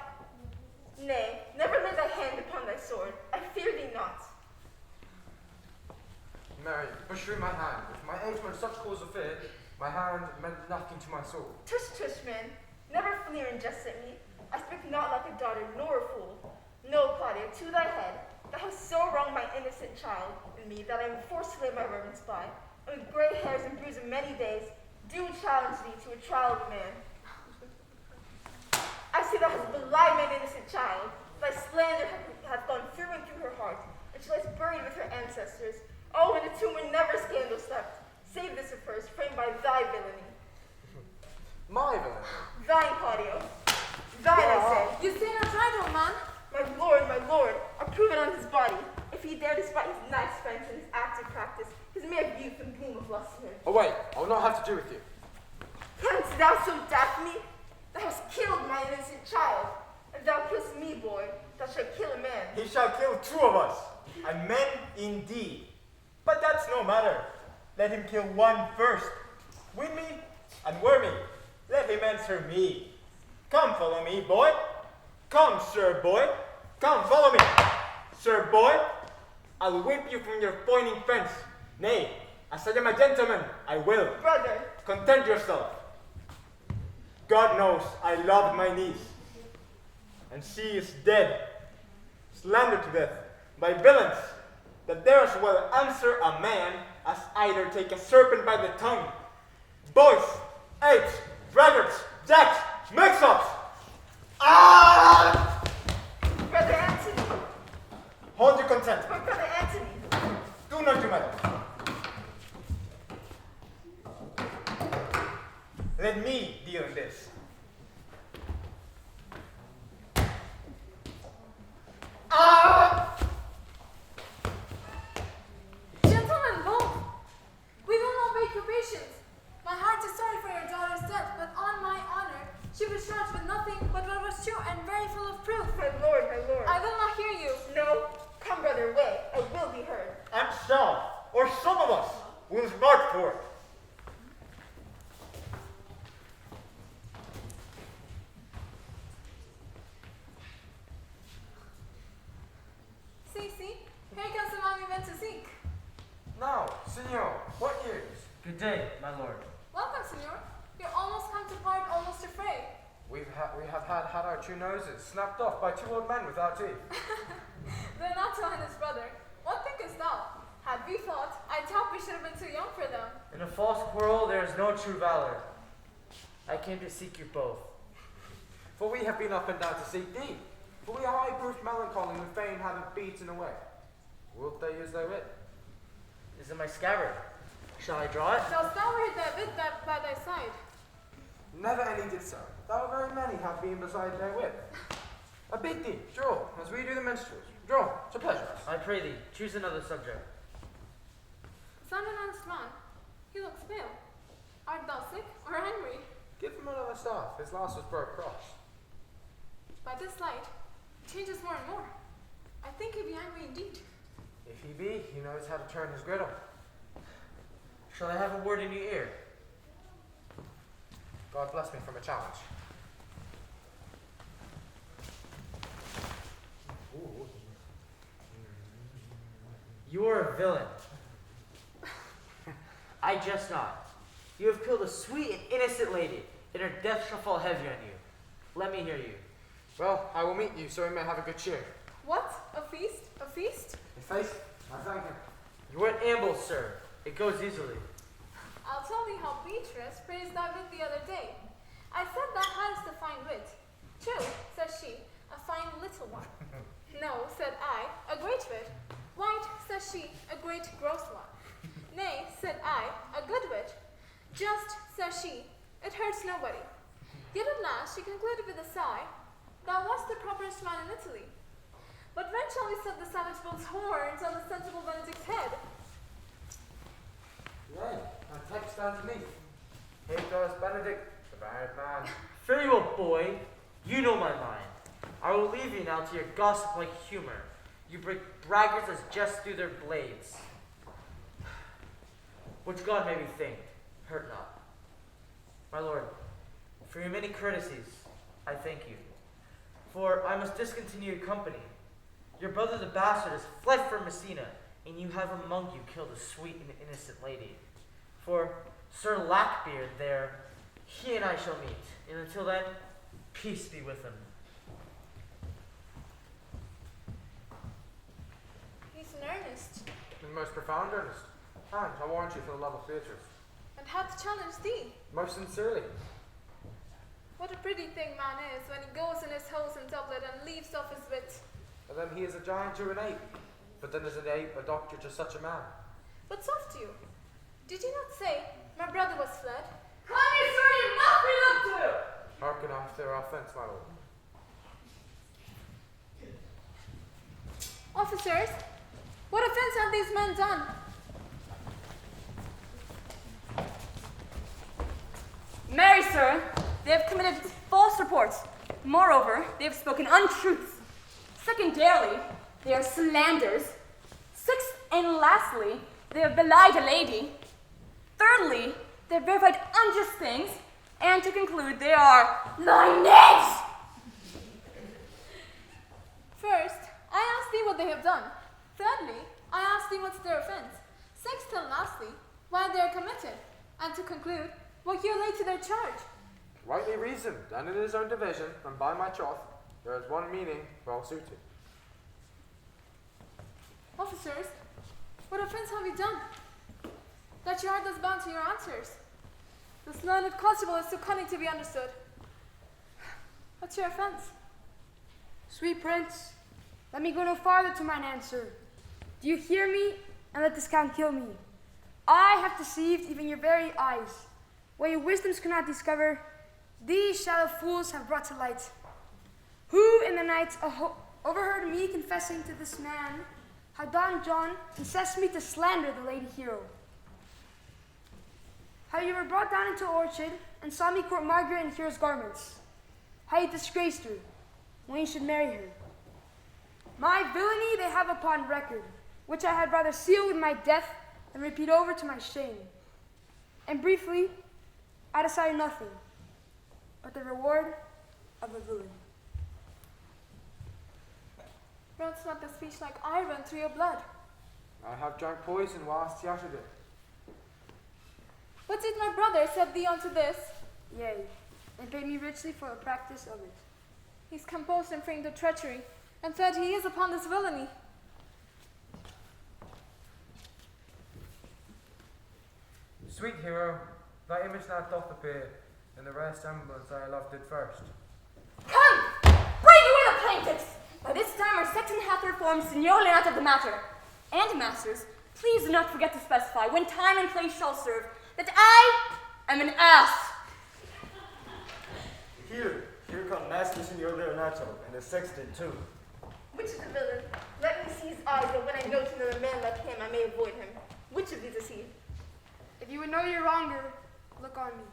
Nay, never lay thy hand upon thy sword. I fear thee not. Mary, push through my hand. If my age meant such cause of fear, my hand meant nothing to my soul. Tush, tush, man. Never fleer and jest at me. I speak not like a daughter nor a fool. No, Claudio, to thy head. Thou hast so wronged my innocent child in me that I am forced to lay my reverence by. And with gray hairs and bruise of many days, do challenge thee to a trial of a man. I see thou hast belied mine innocent child. Thy slander hath gone through and through her heart, and she lies buried with her ancestors. Oh, in a tomb where never scandal slept. Save this of hers, framed by thy villainy. My villainy? Thine, Claudio. Thine, I say. You say not right, old man. My lord, I'll prove it on his body. If he dare despite his nice strength and his active practice, his mere youth and bloom of lust in him. Oh wait, I will not have to do with you. Canst thou so daft me? Thou hast killed my innocent child. If thou killest me, boy, thou shalt kill a man. He shall kill two of us, and men indeed. But that's no matter. Let him kill one first. Win me and worm me. Let him answer me. Come, follow me, boy. Come, sir boy. Come, follow me. Sir boy, I'll whip you from your pointing fence. Nay, as I am a gentleman, I will. Brother. Content yourself. God knows I loved my niece. And she is dead, slandered to death by villains that dare as well answer a man as either take a serpent by the tongue. Boys, apes, braggarts, jacks, mix-ups! Ah! Brother Anthony. Hold your content. My brother Anthony. Do not do matter. Let me deal in this. Ah! Gentlemen, both. We will not break your patience. My heart is sorry for your daughter's death, but on my honor, she was charged with nothing but what was true and very full of proof. My lord, my lord. I will not hear you. No. Come, brother, away. I will be heard. And shall, or some of us, will march for it. See, here comes the man we went to seek. Now, senor, what news? Good day, my lord. Welcome, senor. You're almost come to part, almost to fray. We have had our two noses snapped off by two old men without teeth. Leonato and his brother. What thinkest thou? Had we fought, I thought we should have been too young for them. In a false quarrel there is no true valor. I came to seek you both. For we have been up and down to seek thee. For we are high proof melancholy and fain have it beaten away. Wilt thou use thy wit? Is it my scabbard? Shall I draw it? Shalt thou read thy bit that by thy side? Never any did so. Thou very many have been beside their wit. I bid thee, draw, as we do the minstrels. Draw, to pleasure us. I pray thee, choose another subject. Sound an honest man. He looks pale. Art thou sick or angry? Give him another staff. His last was broke cross. By this light, it changes more and more. I think he be angry indeed. If he be, he knows how to turn his griddle. Shall I have a word in your ear? God bless me from a challenge. You are a villain. I jest not. You have killed a sweet and innocent lady, and her death shall fall heavy on you. Let me hear you. Well, I will meet you so we may have a good cheer. What? A feast? A feast? In faith, I thank him. You were in ambush, sir. It goes easily. I'll tell thee how Beatrice praised thy wit the other day. I said thou hadst a fine wit. True, says she, a fine little one. No, said I, a great wit. White, says she, a great gross one. Nay, said I, a good wit. Just, says she, it hurts nobody. Yet at last she concluded with a sigh, thou wast the properest man in Italy. But when shall we set the savage bull's horns on the sensible Benedick's head? Yea, and text underneath. Here goes Benedick, the bad man. Very well, boy. You know my mind. I will leave you now to your gossip-like humor. You break braggarts as jests through their blades. Which God may be thanked, hurt not. My lord, for your many courtesies, I thank you. For I must discontinue your company. Your brother the bastard has fled from Messina, and you have among you killed a sweet and innocent lady. For Sir Lackbeard there, he and I shall meet, and until then, peace be with him. He's in earnest, In most profound earnest. And I warrant you for the love of Beatrice. and hath challenged thee. Most sincerely. What a pretty thing man is when he goes in his hose and doublet and leaves off his wit. And then he is a giant to an ape. But then is an ape a doctor to such a man? But soft you, did you not say my brother was fled? Come here, sir, you must be looked to! Hearken after their offence, my lord. Officers, what offense have these men done? Marry, sir, they have committed false reports. Moreover, they have spoken untruths. Secondarily, they are slanders. Sixth and lastly, they have belied a lady. Thirdly, they have verified unjust things. And to conclude, they are lying knaves! First, I asked thee what they have done. Thirdly, I asked thee what's their offense. Sixth and lastly, why they are committed. And to conclude, what you lay to their charge. Rightly reasoned, and in his own division, and by my troth, there is one meaning well suited. Officers, what offense have you done? That your heart is bound to your answers. This learned constable is too cunning to be understood. What's your offense? Sweet prince, let me go no farther to mine answer. Do you hear me? And let this count kill me. I have deceived even your very eyes. What your wisdoms cannot discover, these shallow fools have brought to light. Who in the night overheard me confessing to this man how Don John incensed me to slander the lady hero? How you were brought down into orchard and saw me court Margaret in Hero's garments. How you disgraced her when you should marry her. My villainy they have upon record, which I had rather seal with my death than repeat over to my shame. And briefly, I desire nothing but the reward of a villain. Runs not the speech like iron through your blood. I have drank poison whilst he uttered it. What did my brother set thee unto this? Yea, and paid me richly for the practice of it. He's composed and framed a treachery, and fed he is upon this villainy. Sweet hero, thy image now doth appear, and the rare semblance I loved did first. Come! Bring away the plaintiffs! By this time our section hath reformed signiorally out of the matter. And masters, please do not forget to specify, when time and place shall serve, that I am an ass. Here come Master Senor Leonato, and the sexton too. Which is the villain? Let me see his eyes, but when I know to know a man like him, I may avoid him. Which of these is he? If you would know your wronger, look on me.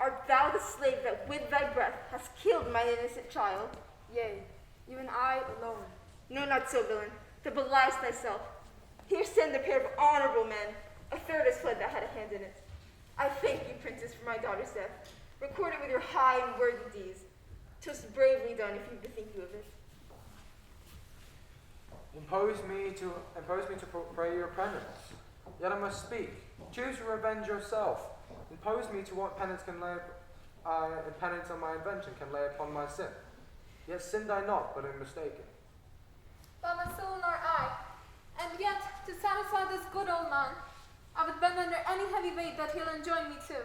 Art thou the slave that with thy breath hast killed my innocent child? Yea, even I alone. No, not so, villain. Thou beliest thyself. Here stand a pair of honorable men. A third has fled that had a hand in it. I thank you, princess, for my daughter's death. Record it with your high and worthy deeds. 'Twas bravely done if you bethink you of it. Impose me to pray your penance. Yet I must speak. Choose to revenge yourself. Impose me to what penance can lay penance on my invention can lay upon my sin. Yet sinned I not, but am mistaken. By my soul nor I. And yet, to satisfy this good old man, I would bend under any heavy weight that he'll enjoin me to.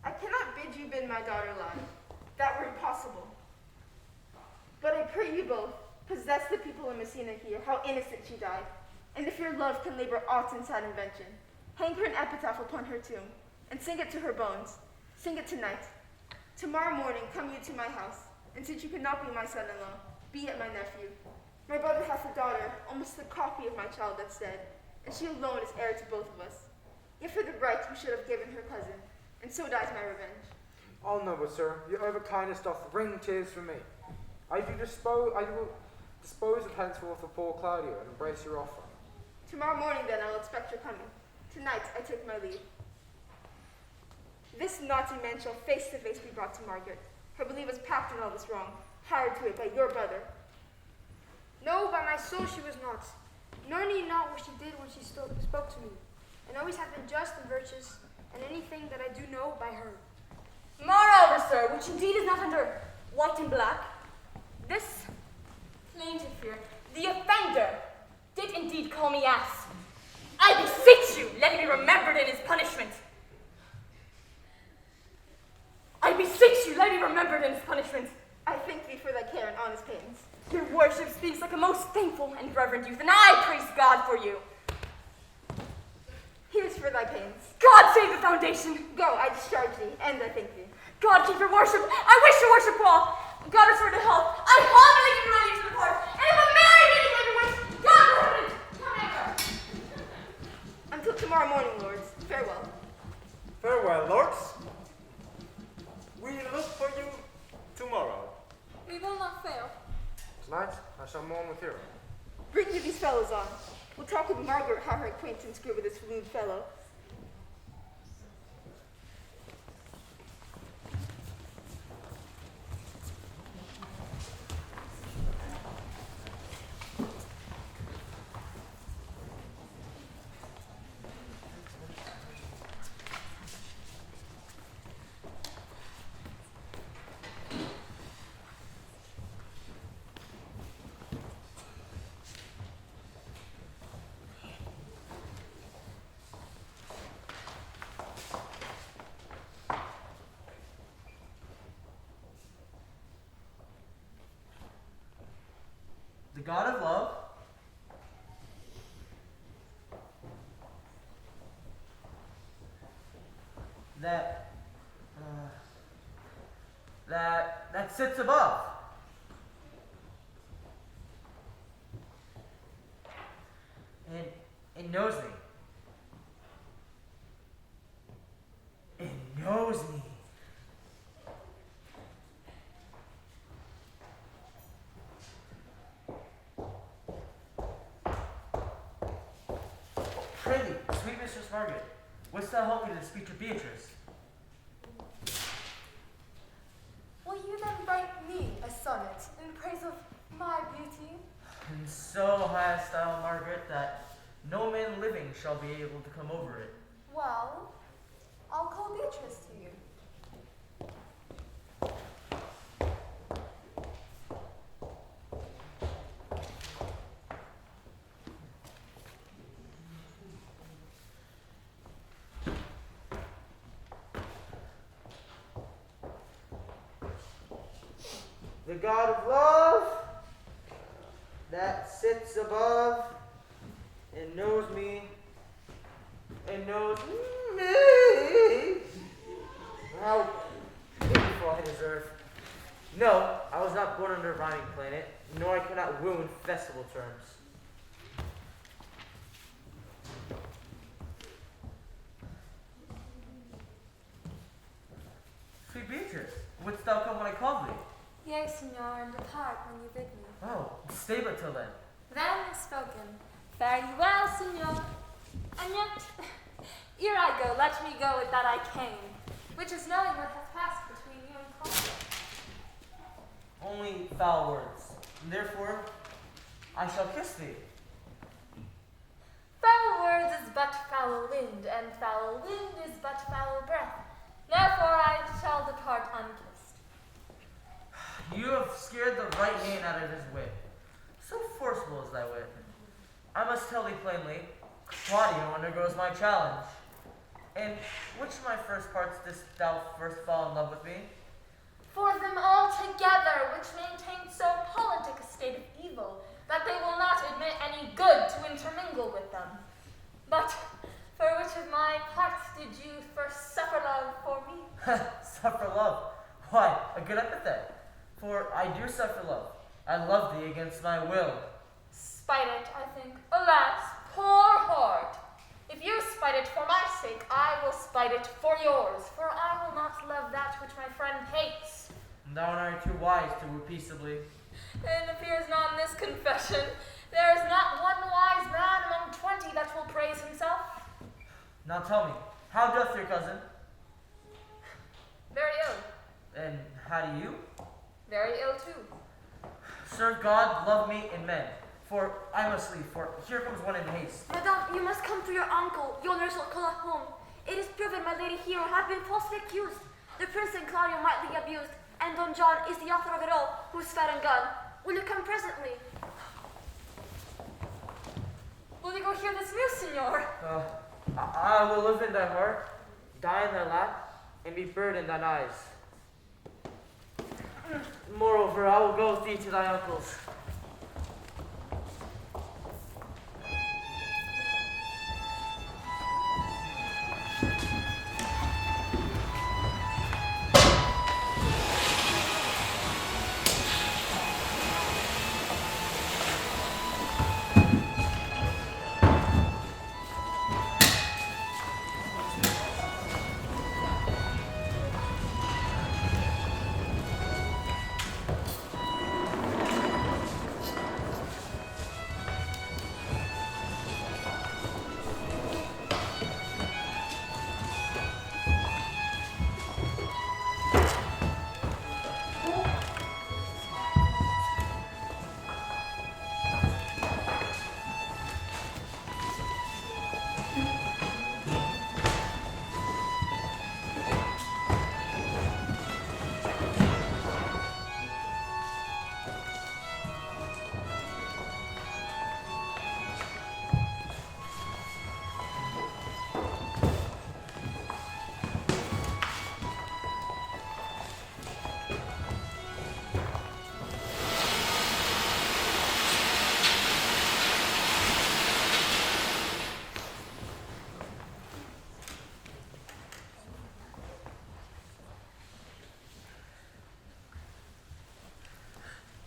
I cannot bid you bid my daughter lie. That were impossible. But I pray you both, possess the people of Messina here, how innocent she died. And if your love can labor aught in sad invention, hang her an epitaph upon her tomb, and sing it to her bones. Sing it tonight. Tomorrow morning come you to my house, and since you cannot be my son-in-law, be it my nephew. My brother hath a daughter, almost the copy of my child that's dead, and she alone is heir to both of us. Yet for the right we should have given her cousin, and so dies my revenge. All noble sir, your overkindness doth wring tears from me. I will dispose of henceforth of poor Claudio and embrace your offer. Tomorrow morning, then, I'll expect your coming. Tonight, I take my leave. This naughty man shall face to face be brought to Margaret. Her believers packed in all this wrong, hired to it by your brother. No, by my soul she was not. Nor need not what she did when she spoke to me, and always have been just and virtuous, and anything that I do know by her. Moreover, sir, which indeed is not under white and black, this plaintiff here, the offender, did indeed call me ass. I beseech you, let it be remembered in his punishment. I beseech you, let it be remembered in his punishment. I thank thee for thy care and honest pains. Your worship speaks like a most thankful and reverend youth, and I praise God for you. Here's for thy pains. God save the foundation. Go, I discharge thee, and I thank thee. God keep your worship. I wish your worship well. God restore to health. I humbly give my leave to the court, and if a married lady may be wished, God prohibit it. Come ever. Until tomorrow morning, lords. Farewell. Farewell, lords. We look for you tomorrow. We will not fail. Tonight, I shall mourn with Hero. Bring you these fellows on. We'll talk with Margaret how her acquaintance grew with this lewd fellow. The God of love, that sits above, and knows me. It knows me. Prithee, sweet Mistress Margaret, wouldst thou help me to speak to Beatrice? Will you then write me a sonnet in praise of my beauty? And so highest thou, Margaret, that no man living shall be able to come over it. Well, I'll call Beatrice to you. The God of love that sits above and knows me and knows me. How beautiful I deserve. No, I was not born under a rhyming planet, nor I cannot woo in festival terms. Sweet Beatrice, wouldst thou come when I called thee? Yea, Signor, and depart when you bid me. Oh, stay but till then. Then is spoken. Fare you well, Signor. And yet, ere I go, let me go with that I came, which is knowing what hath passed between you and Claudio. Only foul words. And therefore, I shall kiss thee. Foul words is but foul wind, and foul wind is but foul breath. Therefore I shall depart unkissed. You have scared the right man out of his wit. So forcible is thy wit. I must tell thee plainly, Claudio undergoes my challenge. And which of my first parts didst thou first fall in love with me? For them all together, which maintain so politic a state of evil, that they will not admit any good to intermingle with them. But for which of my parts did you first suffer love for me? Suffer love? Why, a good epithet. For I do suffer love. I love thee against my will. Spite it, I think. Alas, poor heart. If you spite it for my sake, I will spite it for yours, for I will not love that which my friend hates. Thou art too wise to woo peaceably. It appears not in this confession. There is not one wise man among 20 plenty that will praise himself. Now tell me, how doth your cousin? Very ill. And how do you? Very ill too. Serve God, love me, and men. For I must leave, for here comes one in haste. Madame, you must come to your uncle. Your nurse will call at home. It is proven my lady Hero has been falsely accused. The prince and Claudio might be abused, and Don John is the author of it all, who is fat and gone. Will you come presently? Will you go hear this news, Signor? I will live in thy heart, die in thy lap, and be buried in thine eyes. Moreover, I will go with thee to thy uncle's.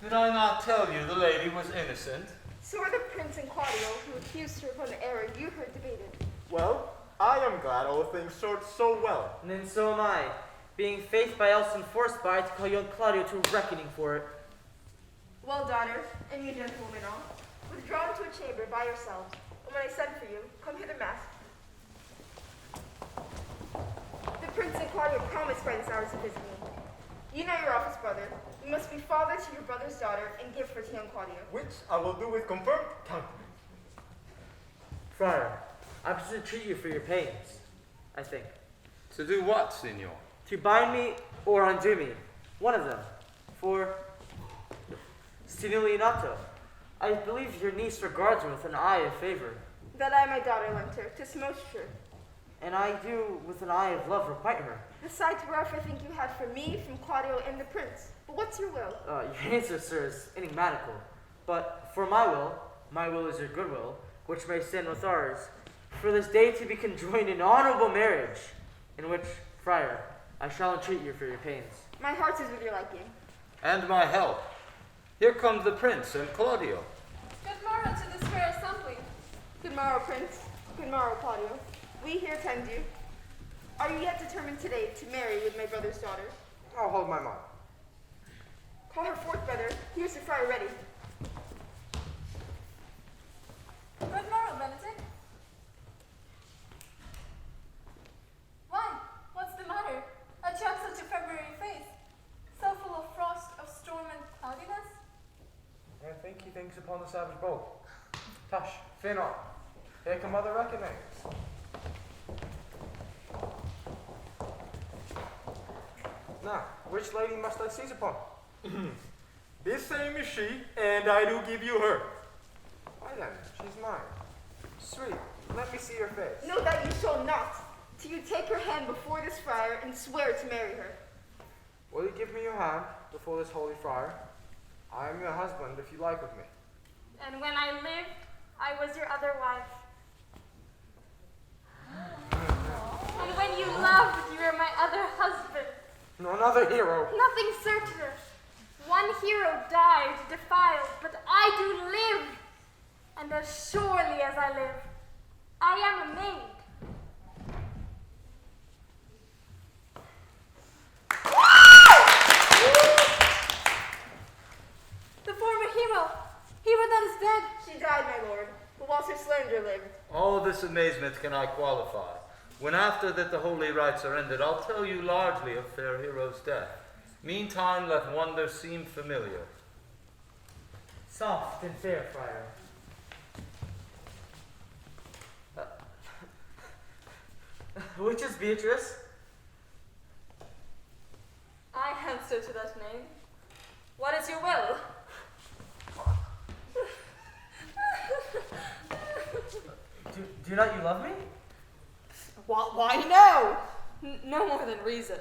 Did I not tell you the lady was innocent? So are the prince and Claudio, who accused her upon the error you heard debated. Well, I am glad all things sort so well. And then so am I, being faith by else enforced by to call you and Claudio to reckoning for it. Well, daughter, and you gentlewomen all, withdraw into a chamber by yourselves, and when I send for you, come hither masked. The prince and Claudio promised by this hour to visit me. You know your office, brother. You must be father to your brother's daughter and give her to young Claudio. Which I will do with confirmed countenance. Friar, I am to treat you for your pains, I think. To do what, Signor? To bind me or undo me. One of them. For Signor Leonato, I believe your niece regards me with an eye of favor. That I my daughter lent her, 'tis most true. And I do with an eye of love requite her. Besides whereof I think you have for me, from Claudio and the prince. But what's your will? Your answer, sir, is enigmatical. But for my will is your goodwill, which may stand with ours, for this day to be conjoined in honorable marriage, in which, friar, I shall entreat you for your pains. My heart is with your liking. And my help. Here comes the prince and Claudio. Good morrow to this fair assembly. Good morrow, prince. Good morrow, Claudio. We here tend you. Are you yet determined today to marry with my brother's daughter? I'll hold my mind. Call her forth, brother. Here's the friar ready. Good morrow, Benedick. Why? What's the matter? A chap such a February face, so full of frost, of storm and cloudiness? I think he thinks upon the savage bold. Tush, fear not. Here come other reckonings. Now, which lady must I seize upon? This same is she, and I do give you her. Why then, she's mine. Sweet, let me see your face. No, that you shall not, till you take her hand before this friar and swear to marry her. Will you give me your hand before this holy friar? I am your husband, if you like with me. And when I lived, I was your other wife. And when you loved, you were my other husband. No, another hero. Nothing certain. One hero died, defiled, but I do live. And as surely as I live, I am a maid. The former hero that is dead. She died, my lord, but whilst her slain splendor lived. All this amazement can I qualify, when after that the holy rites are ended, I'll tell you largely of fair Hero's death. Meantime, let wonder seem familiar. Soft and fair, friar. Which is Beatrice? I answer to that name. What is your will? Do not you love me? Why no? No more than reason.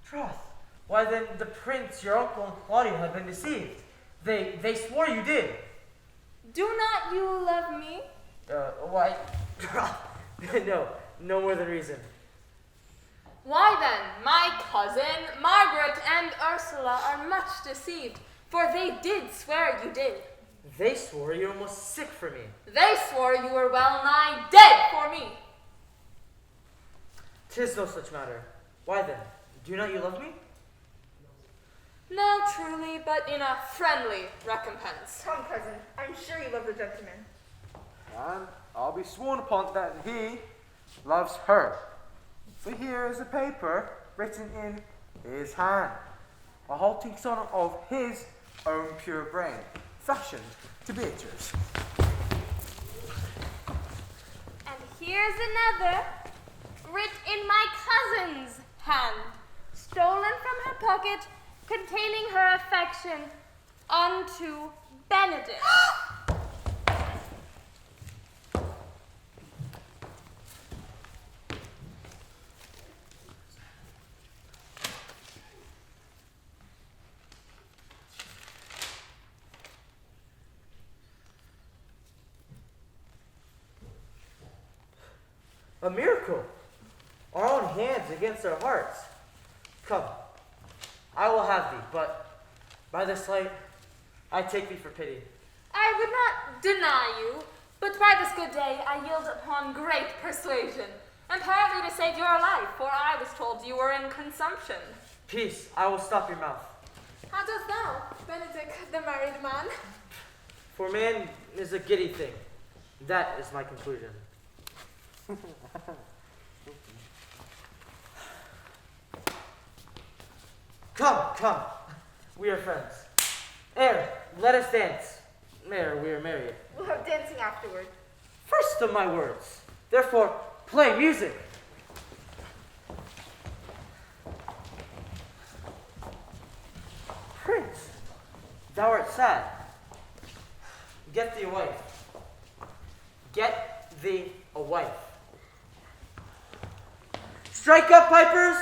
Troth. Why then the prince, your uncle, and Claudio have been deceived. They swore you did. Do not you love me? Why? No more than reason. Why then, my cousin, Margaret, and Ursula are much deceived, for they did swear you did. They swore you were almost sick for me. They swore you were well nigh dead for me. 'Tis no such matter. Why then? Do not you love me? No, truly, but in a friendly recompense. Come, cousin, I'm sure you love the gentleman. And I'll be sworn upon that he loves her. For here is a paper written in his hand, a halting son of his own pure brain, fashioned to Beatrice. And here's another, writ in my cousin's hand, stolen from her pocket, containing her affection unto Benedick. A miracle. Our own hands against our hearts. Come, I will have thee, but by this light, I take thee for pity. I would not deny you, but by this good day I yield upon great persuasion, and partly to save your life, for I was told you were in consumption. Peace, I will stop your mouth. How dost thou, Benedick, the married man? For man is a giddy thing. That is my conclusion. Come, we are friends. Ere, let us dance. Ere, we are married. We'll have dancing afterward. First of my words. Therefore, play music. Prince, thou art sad. Get thee a wife. Get thee a wife. Strike up, pipers!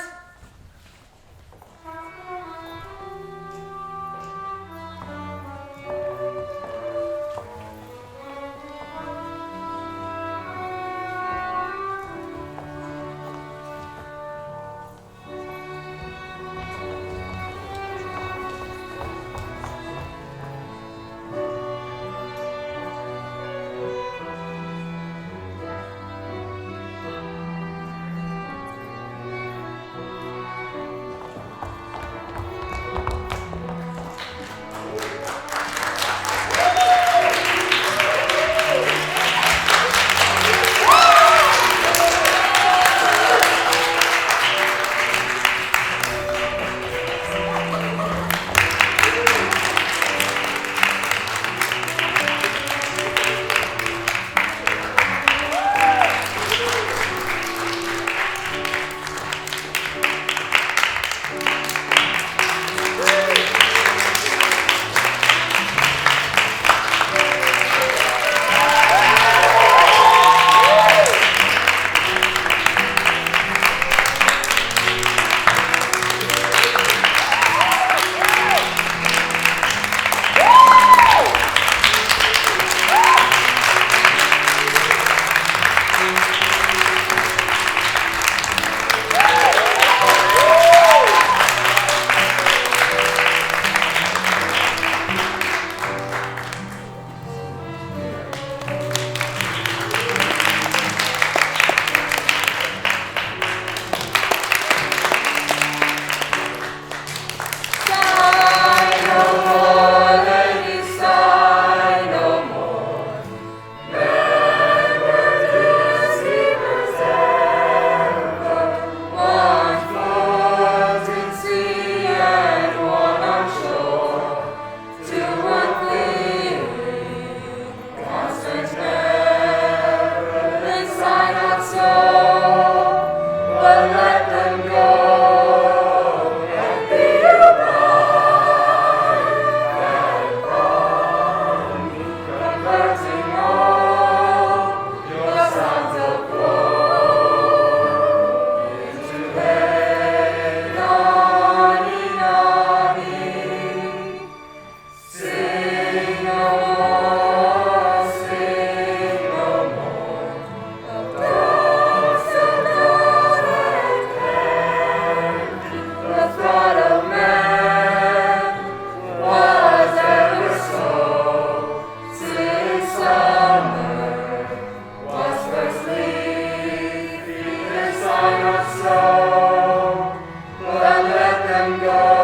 them go.